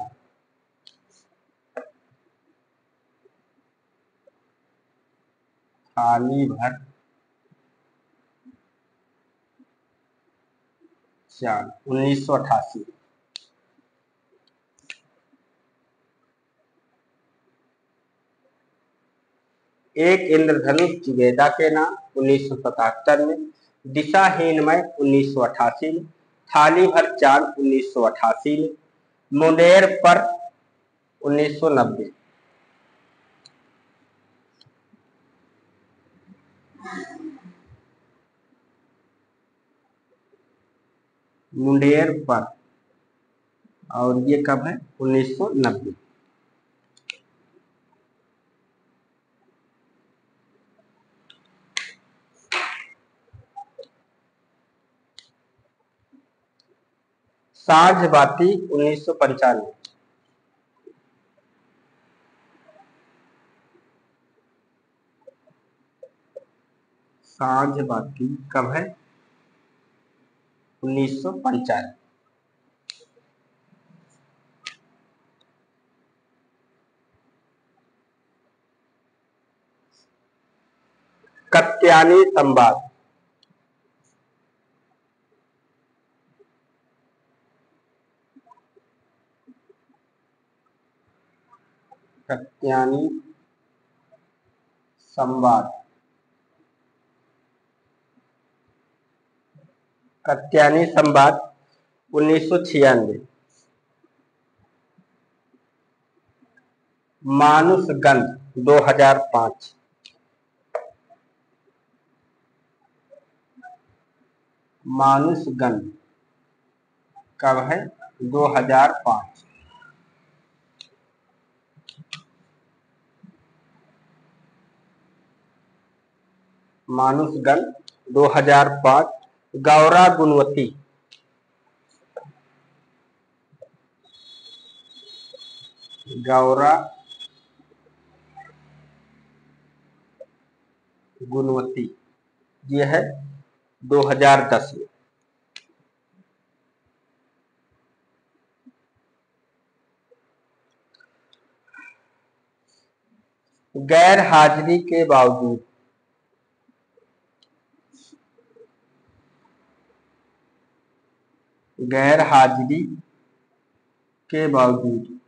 थाली भर चांद 1988। एक इंद्रधनुष जुबैदा के नाम 1977 में। दिशाहीन मैं 1988 में। थाली भर चांद 1988 में। मुंडेर पर 1990। मुंडेर पर, और ये कब है? 1990। साझ बाती 1995। साझ बाती कब है? 1995। कत्यानी संवाद, कत्यानी संवाद, कत्यानी संवाद 1996। मानुष गंध 2005। मानुष गंध कब है? 2005। मानुष गंध 2005। गौरा गुणवती, गौरा गुणवती, ये है 2010 में। गैर हाजिरी के बावजूद, गैर हाजिरी के बावजूद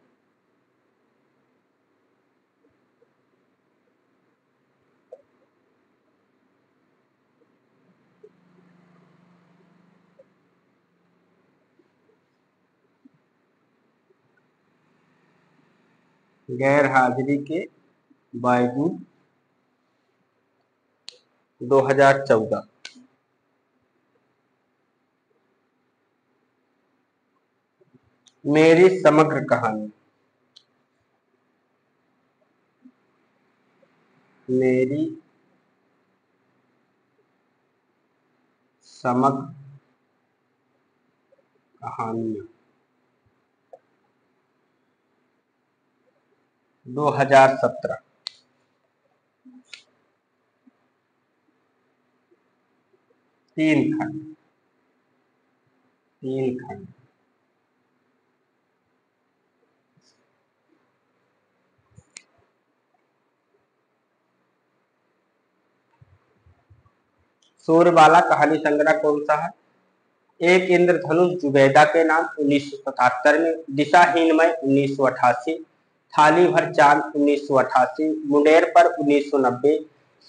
गैर हाजिरी के बावजूद 2014। मेरी समग्र कहानी, मेरी समग्र कहानी 2017। 3 खंड, 3 खंड। सूर्यबाला कहानी संग्रह कौन सा है? एक इंद्रधनुष जुबैदा के नाम 1977 में, दिशाहीनमय 1988, थाली भर चांद 1988, मुंडेर पर 1990,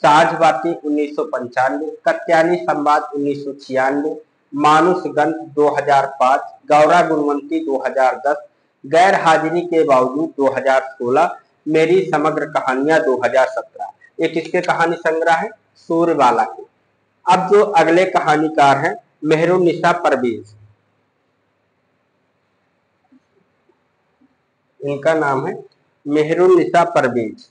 साझ बाती 1995, कत्यानी संवाद 1996, मानुष गंध 2005, गौरा गुणवंती 2010, गैर हाजिरी के बावजूद 2016, मेरी समग्र कहानियां 2017। ये किसके कहानी संग्रह है? सूर्यबाला के। अब जो अगले कहानीकार हैं, मेहरुन्निसा परवेज, इनका नाम है मेहरुन्निसा परवेज।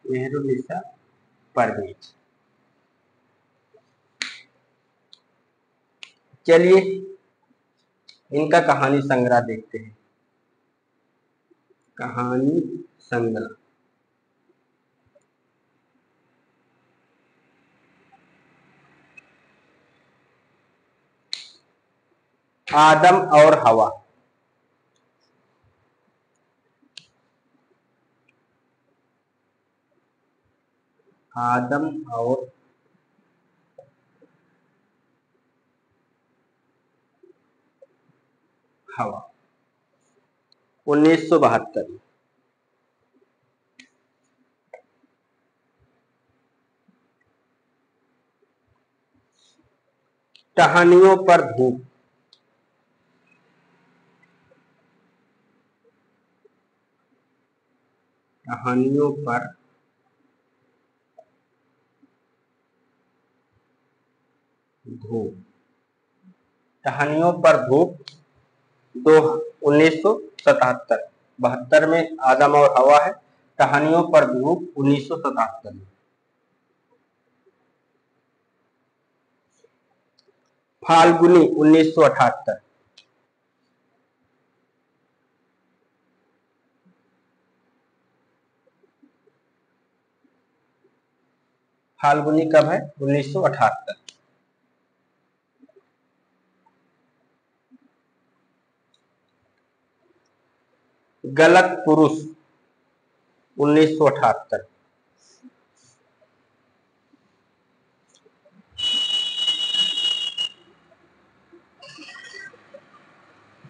मेहरुन्निसा परवेज। चलिए इनका कहानी संग्रह देखते हैं। कहानी संग्रह, आदम और हवा। आदम और हवा 1972। टहनियों पर धूप, टहनियों पर धूप, टहनियों पर धूप, दो 1977, 72 में आदम और हवा है। टहनियों पर धूप 1977 में। फाल्गुनी 1978, फाल्गुनी कब है? 1978। गलत पुरुष 1978,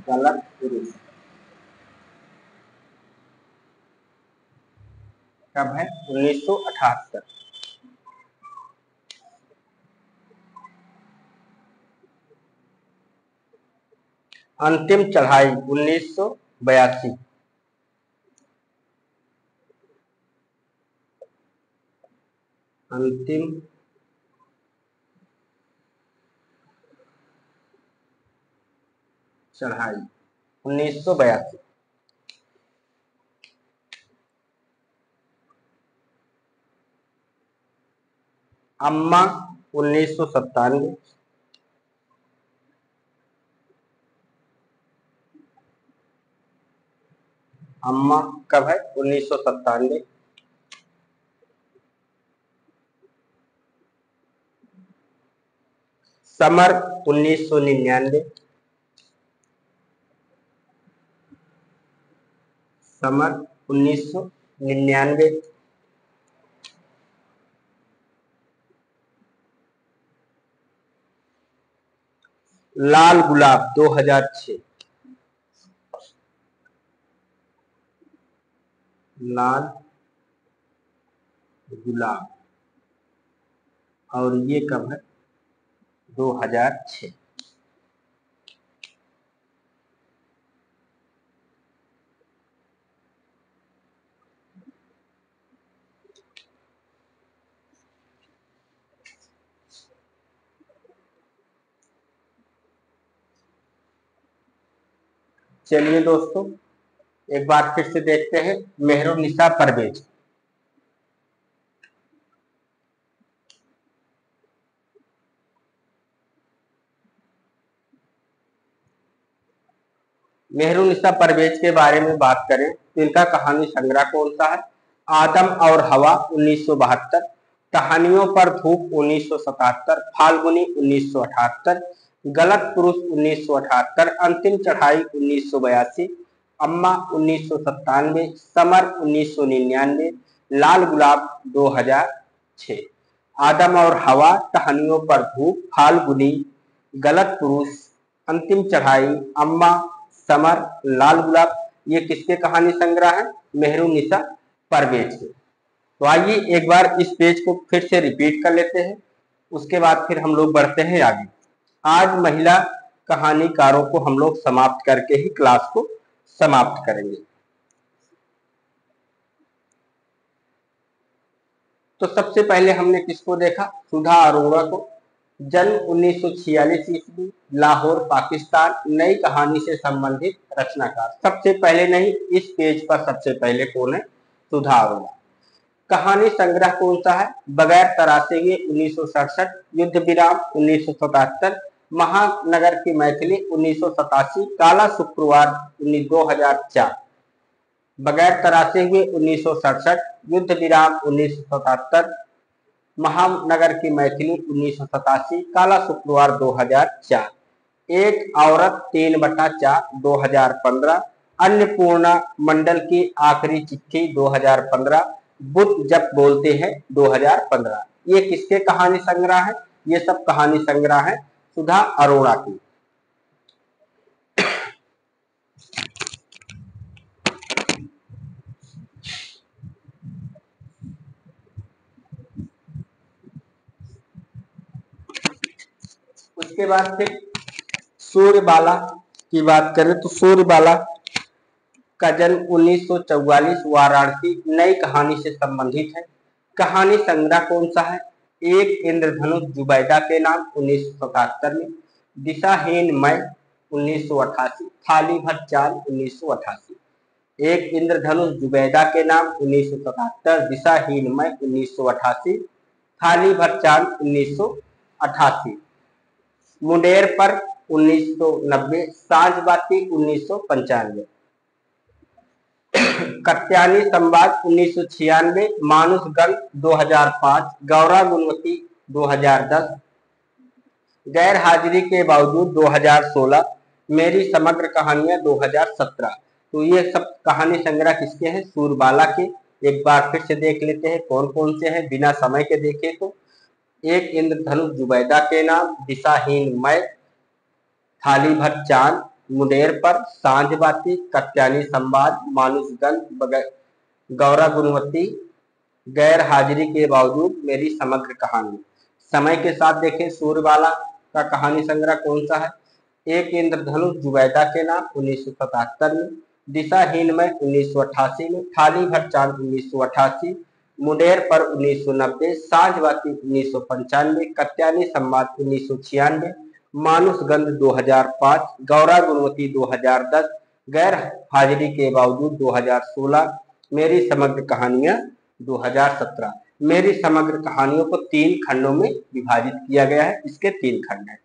गलत पुरुष कब है? 1978। अंतिम चढ़ाई 1982, अंतिम चढ़ाई 1982। अम्मा 1997, अम्मा कब है? 1997। Summer 1999, summer 1999। लाल गुलाब 2006, लाल गुलाब, और ये कब है? 2006। चलिए दोस्तों, एक बार फिर से देखते हैं मेहरुन्निसा परवेज। मेहरुन्निसा परवेज के बारे में बात करें तो इनका कहानी संग्रह कौन सा है? आदम और हवा 1972, टहनियों पर धूप 1977, फाल्गुनी 1978, गलत पुरुष 1978, अंतिम चढ़ाई 1982, अम्मा 1997, समर 1999, लाल गुलाब 2006। आदम और हवा, टहनियों पर धूप, फाल्गुनी, गलत पुरुष, अंतिम चढ़ाई, अम्मा, समर, लाल गुलाब, ये किसके कहानी संग्रह है? मेहरुन्निसा परवेज के। तो आइए एक बार इस पेज को फिर से रिपीट कर लेते हैं, उसके बाद फिर हम लोग बढ़ते हैं आगे। आज महिला कहानीकारों को हम लोग समाप्त करके ही क्लास को समाप्त करेंगे। तो सबसे पहले हमने किसको देखा? सुधा अरोड़ा को। जन्म 1946 ईस्वी, लाहौर पाकिस्तान, नई कहानी से संबंधित रचनाकार। सबसे पहले नहीं, इस पेज पर सबसे पहले कौन है? सुधा अरोड़ा। कहानी संग्रह कौन सा है? बगैर तरासे हुए 1967, युद्ध विराम 1977, महानगर की मैथिली 1987, काला शुक्रवार 2004। बगैर तरासे हुए 1967, युद्ध विराम 1977, महानगर की मैथिली 1987, काला शुक्रवार 2004। एक औरत 3/4 2015, अन्नपूर्णा मंडल की आखिरी चिट्ठी 2015, बुद्ध जब बोलते हैं 2015। ये किसके कहानी संग्रह है? ये सब कहानी संग्रह है सुधा अरोड़ा की। उसके बाद फिर सूर्यबाला की बात करें तो सूर्यबाला का जन्म 1944 वाराणसी नई कहानी से संबंधित है। कहानी संग्रह कौन सा है? एक इंद्रधनुष जुबैदा के नाम 1977 में, दिशाहीन मैं 1988, थाली भर चाल 1988। एक इंद्रधनुष जुबैदा के नाम 1977, दिशाहीन मैं 1988, थाली भर चाल 1988, मुंडेर पर 1990, सांझ बाती 1995, कत्यानी संवाद 1996, मानुष गण 2005, गौरा गुणवती 2010, गैर हाजिरी के बावजूद 2016, मेरी समग्र कहानियां 2017। तो ये सब कहानी संग्रह किसके हैं? सूरबाला के। एक बार फिर से देख लेते हैं कौन कौन से हैं बिना समय के देखें तो। एक इंद्रधनुष जुबैदा के नाम, दिशाहीन मैं, थाली भर चांद, मुंडेर पर, सांझ बाती, कत्यानी संवाद, मानुषगण, गौरा गुणवती, गैर हाजिरी के बावजूद, मेरी समग्र कहानी। समय के साथ देखें सूर्यबाला का कहानी संग्रह कौन सा है? एक इंद्रधनुष जुबैदा के नाम 1977 में, दिशाहीन में 1988 में, थाली भर चांद 1988, मुंडेर पर 1990, सांझ बाती 1995, कत्यानी संवाद 1996, मानुष गंध 2005, गौरा गुणवती 2010, गैर हाजिरी के बावजूद 2016, मेरी समग्र कहानियां 2017। मेरी समग्र कहानियों को 3 खंडों में विभाजित किया गया है। इसके 3 खंड हैं।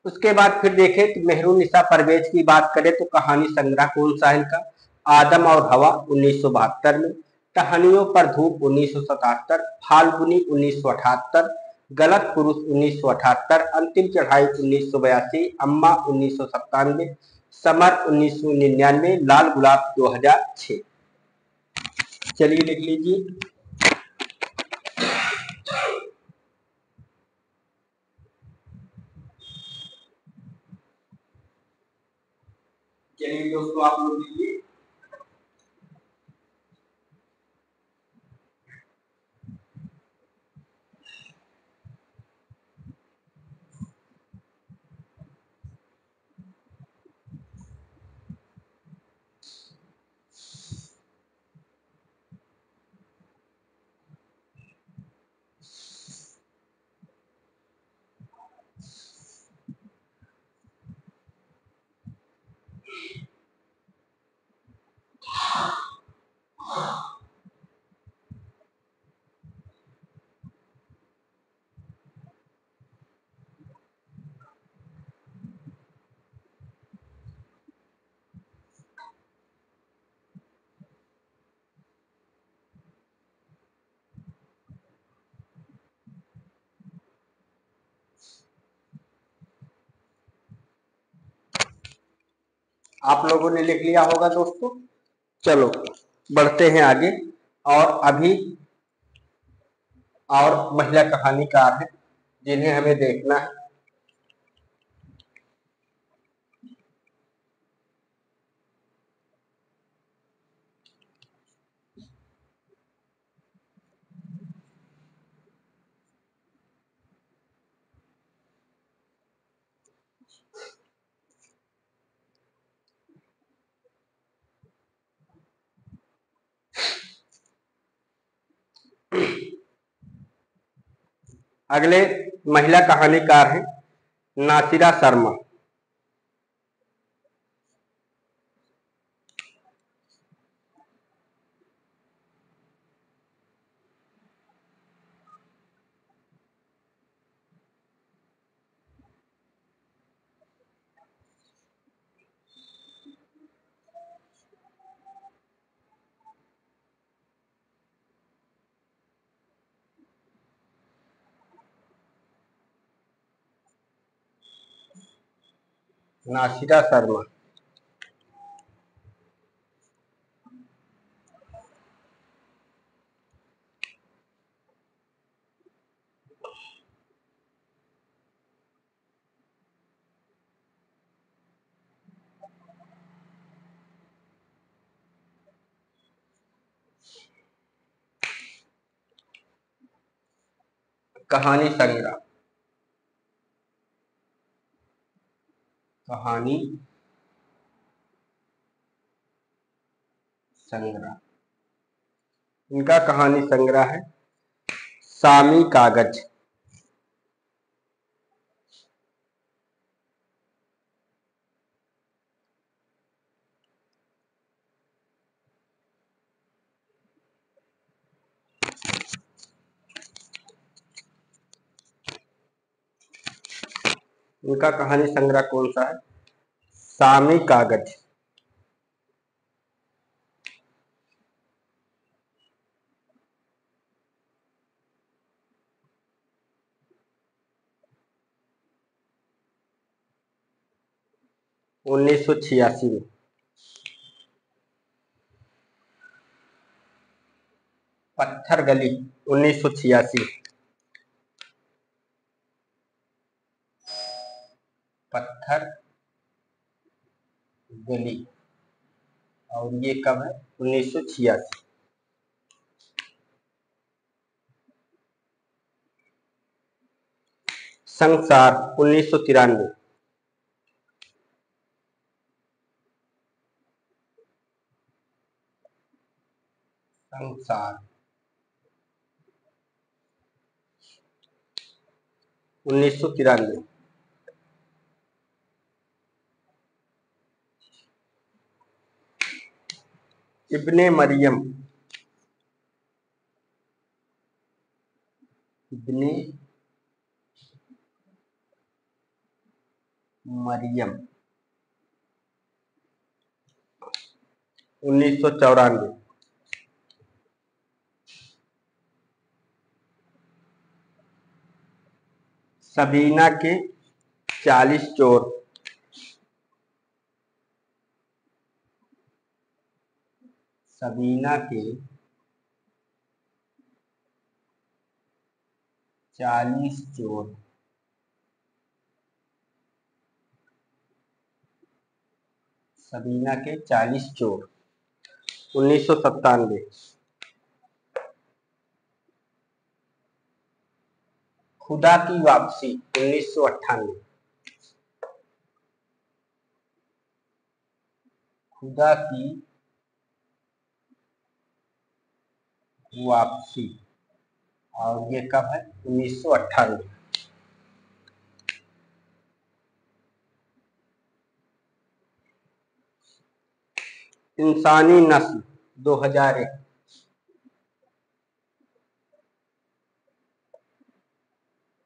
उसके बाद फिर देखें कि मेहरुन्निसा परवेज की बात करें तो कहानी संग्रह कौन सा है इनका? आदम और हवा 1972 में, टहनियों पर धूप 1977, फाल्गुनी 1978, गलत पुरुष 1978, अंतिम चढ़ाई 1982, अम्मा 1997, समर 1999, लाल गुलाब 2006। चलिए लिख लीजिए। चलिए दोस्तों आप लोग लीजिए। आप लोगों ने लिख लिया होगा दोस्तों। चलो बढ़ते हैं आगे। और अभी और महिला कहानीकार हैं जिन्हें हमें देखना है। अगले महिला कहानीकार हैं नासिरा शर्मा। नासिरा शर्मा। कहानी संग्रह कहानी संग्रह। इनका कहानी संग्रह है सामी कागज। इनका कहानी संग्रह कौन सा है? सामी कागज। उन्नीस सौ छियासी में। पत्थर गली 1986। पत्थर गली। और ये कब है? 1986। संसार 1993। संसार 1993। इब्ने मरियम। इब्ने मरियम 1994। सबीना के 40 चोर। सबीना के 40 चोर। सबीना के 40 चोर 1997। खुदा की वापसी 1998। खुदा की वापसी। और ये कब है? 1998। इंसानी नस्ल 2001।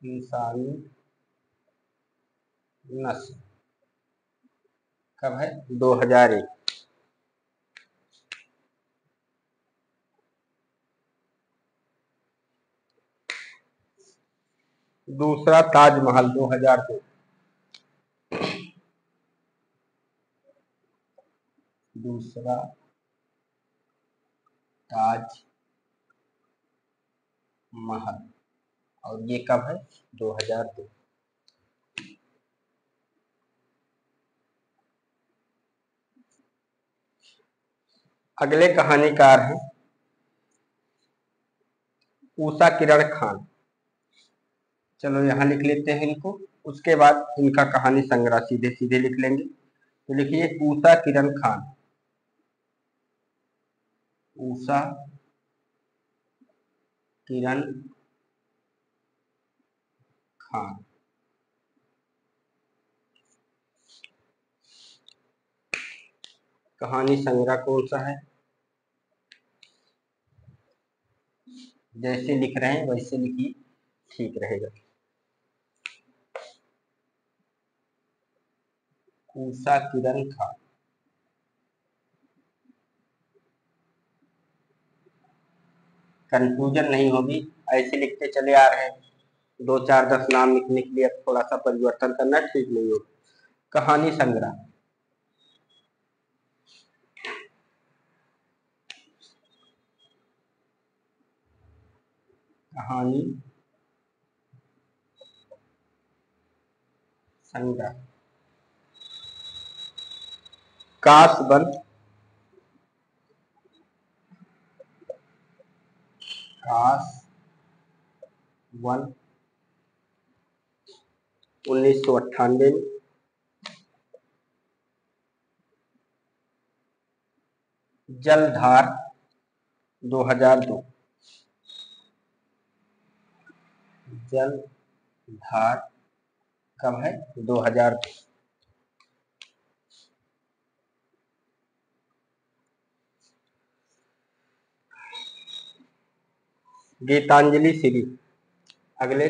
इंसानी नस्ल कब है? 2001। दूसरा ताजमहल 2002। दूसरा ताज महल। और ये कब है? 2002। अगले कहानीकार हैं ऊषा किरण खान। चलो यहाँ लिख लेते हैं इनको, उसके बाद इनका कहानी संग्रह सीधे सीधे लिख लेंगे। तो लिखिए ऊषा किरण खान। ऊषा किरण खान। कहानी संग्रह कौन सा है? जैसे लिख रहे हैं वैसे लिखिए, ठीक रहेगा। ऊषा किरण खान। कंफ्यूजन नहीं होगी, ऐसे लिखते चले आ रहे हैं। 2 4 10 नाम लिखने के लिए अब थोड़ा सा परिवर्तन करना ठीक नहीं होगा। कहानी संग्रह। कहानी संग्रह। कासबन। कासवन 1998 में। जलधार 2002। जलधार कब है? 2002। गीतांजलि श्री, अगले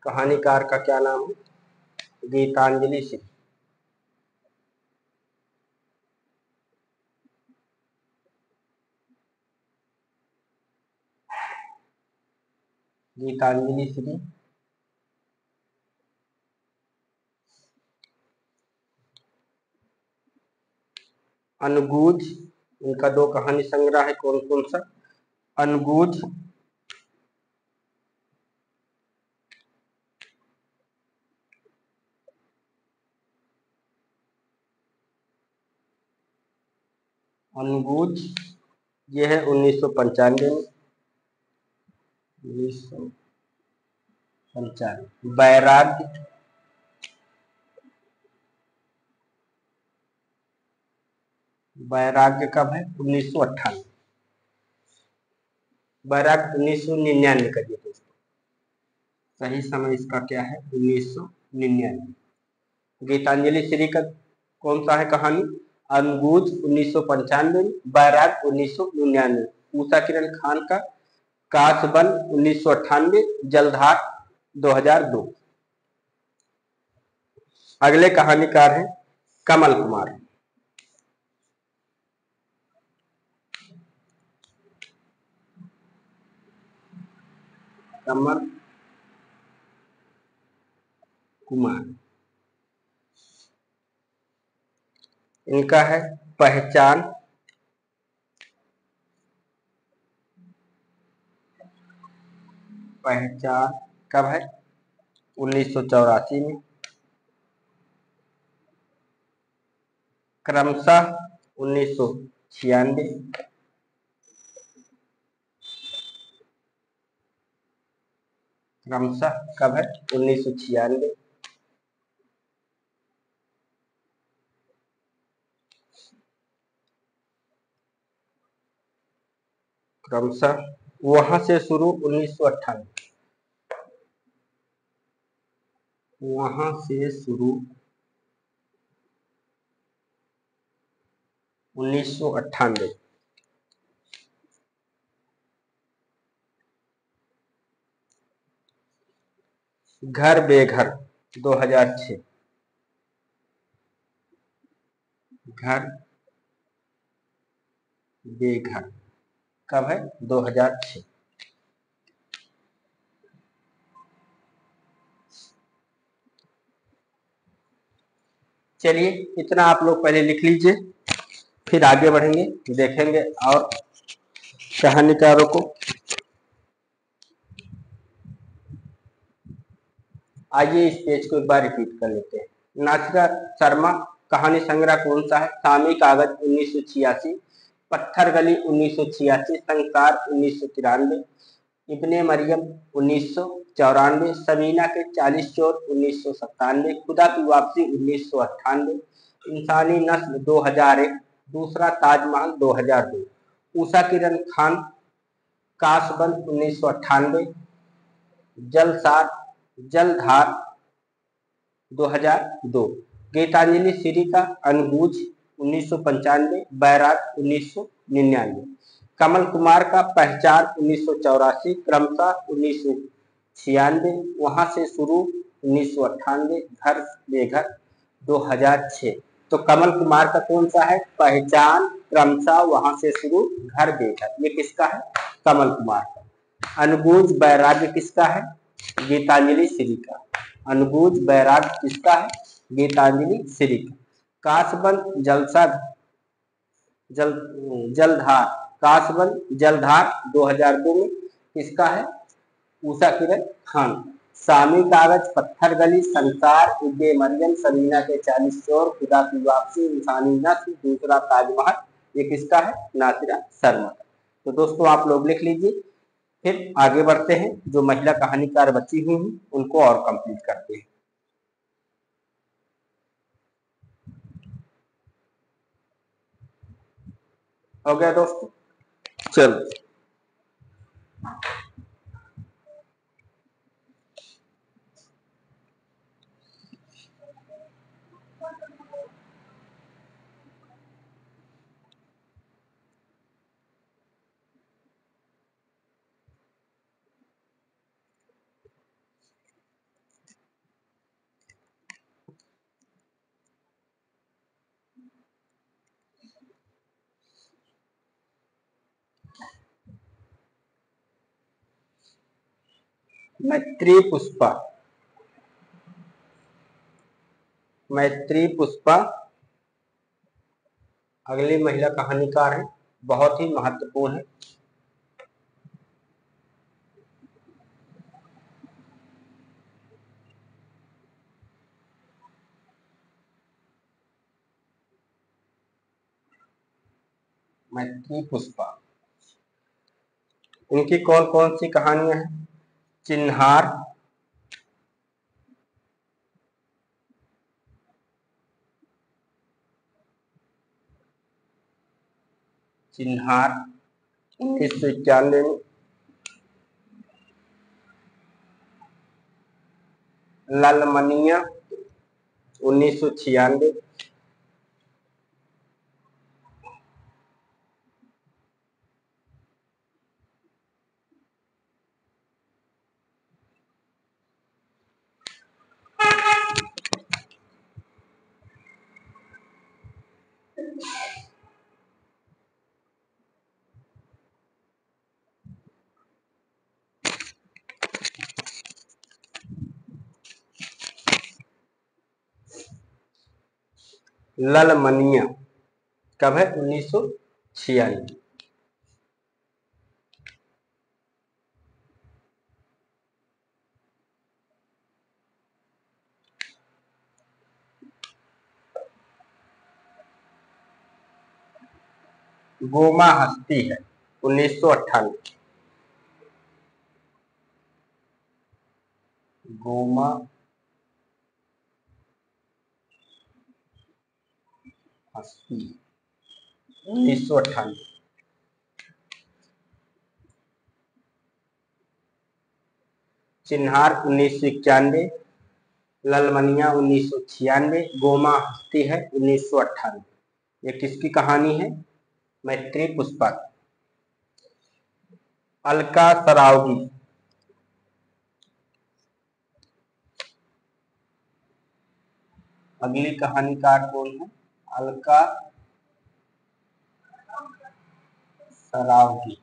कहानीकार का क्या नाम है? गीतांजलि श्री। गीतांजलि श्री अनुगूज, इनका 2 कहानी संग्रह है। कौन कौन सा? अनुगूज, अनुगूज ये है 1995 में, 1995। बैराग्य, बैराग्य कब है? 1998। बैराग्य 1999 का, ये दोस्तों सही समय इसका क्या है? 1999। गीतांजलि श्री का कौन सा है कहानी? अनुगूज 1995, बैराग 1999, उषा किरण खान का कासबन 1998, जलधार 2002। अगले कहानीकार हैं कमल कुमार। कमल कुमार, इनका है पहचान, पहचान कब है? 1984 में। क्रमशः 1996, क्रमशः कब है? 1996। क्रमशः वहां से शुरू 1998, वहां से शुरू 1998। घर बेघर 2006, घर बेघर कब है? 2006। चलिए इतना आप लोग पहले लिख लीजिए, फिर आगे बढ़ेंगे, देखेंगे और कहानीकारों को। आइए इस पेज को एक बार रिपीट कर लेते हैं। नासिरा शर्मा कहानी संग्रह कौन सा है? शामी कागज 1986, पत्थर गली 1986, संसार 1993, इब्ने मरियम 1994, सबीना के 40 चोर 1997, खुदा की वापसी 1998, इंसानी नस्ल 2001, दूसरा ताजमहल 2002, उषा किरण खान कासबंद 1998, जलसार जलधार 2002, गीतांजलि श्री का अनुगूज 1995, बैराग 1999, कमल कुमार का पहचान 1984, क्रमशः 1996, वहां से शुरू 1998, घर बेघर 2006। तो कमल कुमार का कौन सा है? पहचान, क्रमशः, वहां से शुरू, घर बेघर, ये किसका है? कमल कुमार का। अनुगूज बैराग्य किसका है? गीतांजलि श्री का। अनुगूज बैराग किसका है? गीतांजलि श्री का। कासबंद जलसा जल जलधार, कासबंद जलधार 2002 में किसका है? उषा किरण खान। शामी कागज, पत्थर गली, संसार, इब्ने मरियम, सबीना के 40 चोर, खुदा की वापसी, इंसानी नस्ल, दूसरा ताजमहल, ये किसका है? नासिरा शर्मा। तो दोस्तों आप लोग लिख लीजिए, फिर आगे बढ़ते हैं। जो महिला कहानीकार बची हुई हैं उनको और कंप्लीट करते हैं। हो गया दोस्तों। चलो मैत्री पुष्पा, मैत्री पुष्पा अगली महिला कहानीकार है, बहुत ही महत्वपूर्ण है। मैत्री पुष्पा, इनकी कौन कौन सी कहानियां हैं? चिन्हार, चिन्हार 1991 में, ललमनिया 1996, ललमनिया कब है? 1996। गोमा हस्ती है 1998, गोमा हस्ती 1998, चिन्हार 1991, ललमनिया 1996, गोमा हस्ती है 1998। ये किसकी कहानी है? मैत्री पुष्पा। अलका सरावगी, अगली कहानीकार कौन है? अलका सरावगी।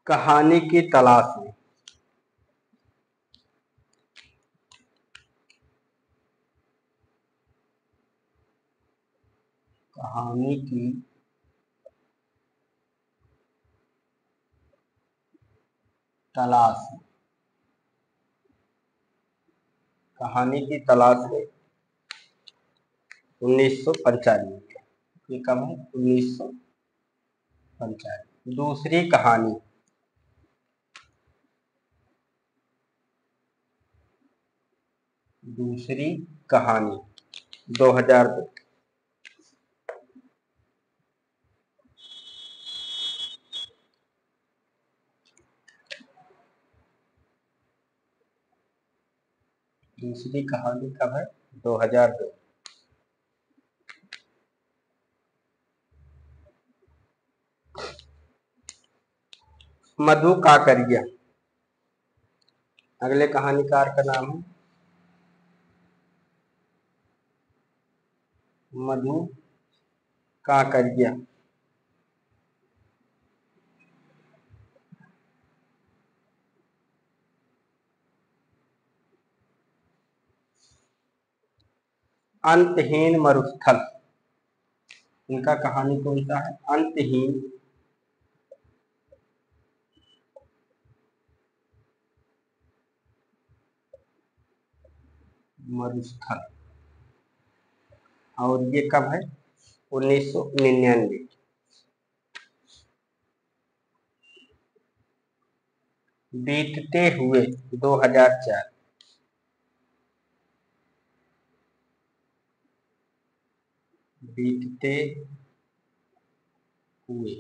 कहानी की तलाश में, कहानी की तलाश में, कहानी की तलाश में 1995। ये कब है? 1995। दूसरी कहानी, दूसरी कहानी 2002, दूसरी कहानी कब है? 2002। मधु काकरिया, अगले कहानीकार का नाम है मधु काकरिया। अंतहीन मरुस्थल, इनका कहानी कौन सा है? अंतहीन मरुस्थल, और ये कब है? 1999। बीतते हुए 2004, बीतते हुए,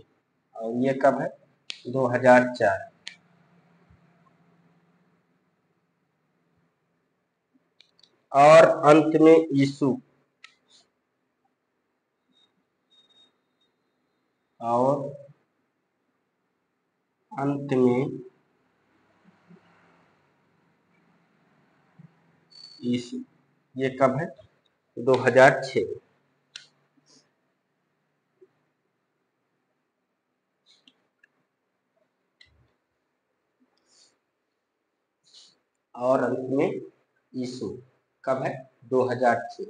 और ये कब है? 2004। और अंत में यीशु, और अंत में यीशु, ये कब है? 2006। और अंत में यीशु कब है? 2006।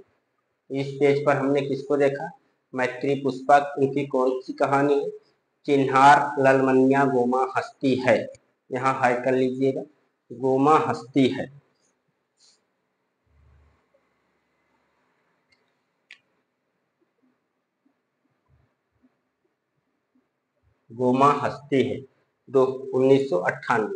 इस पेज पर हमने किसको देखा? मैत्री पुष्पक। उनकी कौन सी कहानी है? चिन्हार ललमनिया गोमा हस्ती है। यहाँ हाई कर लीजिएगा, गोमा हस्ती है। गोमा हस्ती है 1998।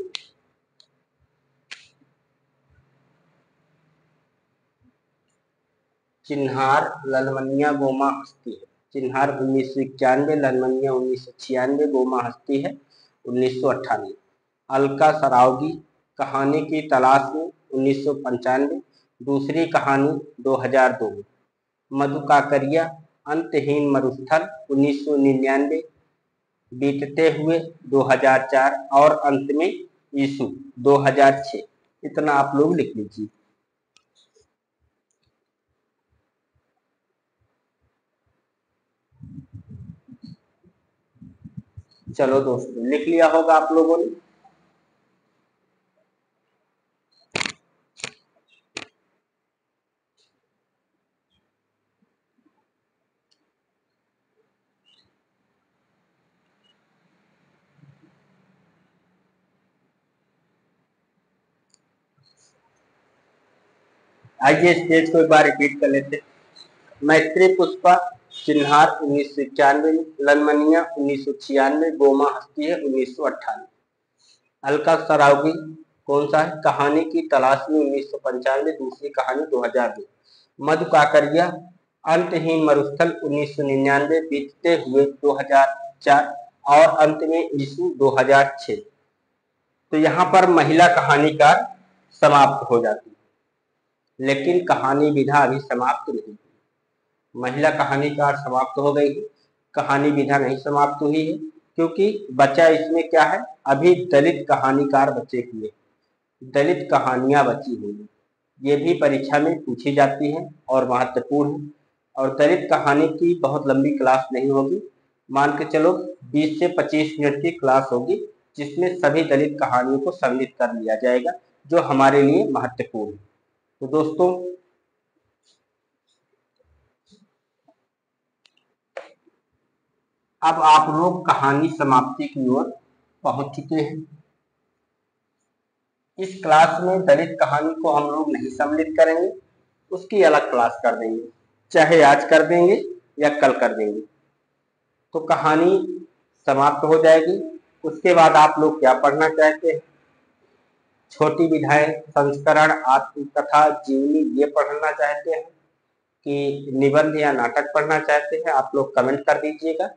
चिन्हार ललमनिया गोमा हस्ती है। चिन्हार 1991, ललमनिया 1996, गोमा हस्ती है 1998। अलका सरावगी कहानी की तलाश में 1995। दूसरी कहानी 2002। मधु काकरिया अंतहीन मरुस्थल 1999। बीतते हुए 2004। और अंत में यीशु 2006। इतना आप लोग लिख लीजिए। चलो दोस्तों, लिख लिया होगा आप लोगों ने। आइए इस पेज को एक बार रिपीट कर लेते हैं। मैत्री पुष्पा चिन्हार 1991, ललमनिया 1996, गोमा हस्ती है 1998। अलका सरावगी कौन सा है? कहानी की तलाश में 1995। दूसरी कहानी 2002। मधु काकरिया अंतहीन मरुस्थल 1999। बीतते हुए 2004। और अंत में यीशु 2006। तो यहाँ पर महिला कहानीकार समाप्त हो जाती है, लेकिन कहानी विधा अभी समाप्त नहीं। महिला कहानीकार समाप्त हो गई है, कहानी विधा नहीं समाप्त हुई है, क्योंकि बचा इसमें क्या है? अभी दलित कहानीकार बचे हुए, दलित कहानियां बची हुई। ये भी परीक्षा में पूछी जाती है और महत्वपूर्ण है। और दलित कहानी की बहुत लंबी क्लास नहीं होगी, मान के चलो 20 से 25 मिनट की क्लास होगी, जिसमें सभी दलित कहानियों को सम्मिलित कर लिया जाएगा, जो हमारे लिए महत्वपूर्ण है। तो दोस्तों, अब आप लोग कहानी समाप्ति की ओर पहुंच चुके हैं। इस क्लास में दलित कहानी को हम लोग नहीं सम्मिलित करेंगे, उसकी अलग क्लास कर देंगे, चाहे आज कर देंगे या कल कर देंगे। तो कहानी समाप्त हो जाएगी। उसके बाद आप लोग क्या पढ़ना चाहते हैं? छोटी विधाएं, संस्करण, आत्मकथा, जीवनी, ये पढ़ना चाहते हैं कि निबंध या नाटक पढ़ना चाहते हैं? आप लोग कमेंट कर दीजिएगा,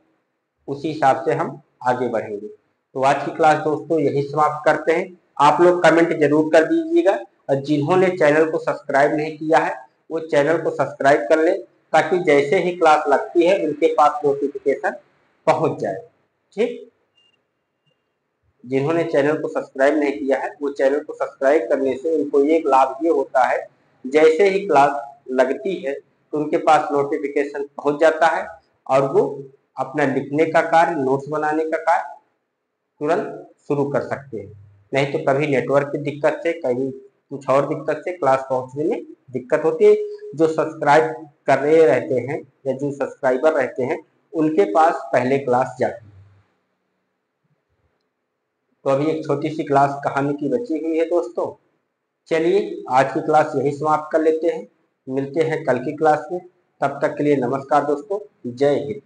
उसी हिसाब से हम आगे बढ़ेंगे। तो आज की क्लास दोस्तों यही समाप्त करते हैं। आप लोग कमेंट जरूर कर दीजिएगा, और जिन्होंने चैनल को सब्सक्राइब नहीं किया है वो चैनल को सब्सक्राइब कर ले, ताकि जैसे ही क्लास लगती है उनके पास नोटिफिकेशन पहुंच जाए। ठीक, जिन्होंने चैनल को सब्सक्राइब नहीं किया है वो चैनल को सब्सक्राइब करने से उनको एक लाभ ये होता है, जैसे ही क्लास लगती है तो उनके पास नोटिफिकेशन पहुंच जाता है, और वो अपना लिखने का कार्य, नोट्स बनाने का कार्य तुरंत शुरू कर सकते हैं। नहीं तो कभी नेटवर्क की दिक्कत से, कहीं कुछ और दिक्कत से क्लास पहुंचने में दिक्कत होती है। जो सब्सक्राइब कर रहे रहते हैं या जो सब्सक्राइबर रहते हैं उनके पास पहले क्लास जाती है। तो अभी एक छोटी सी क्लास कहानी की बची हुई है दोस्तों। चलिए आज की क्लास यही समाप्त कर लेते हैं, मिलते हैं कल की क्लास में। तब तक के लिए नमस्कार दोस्तों, जय हिंद।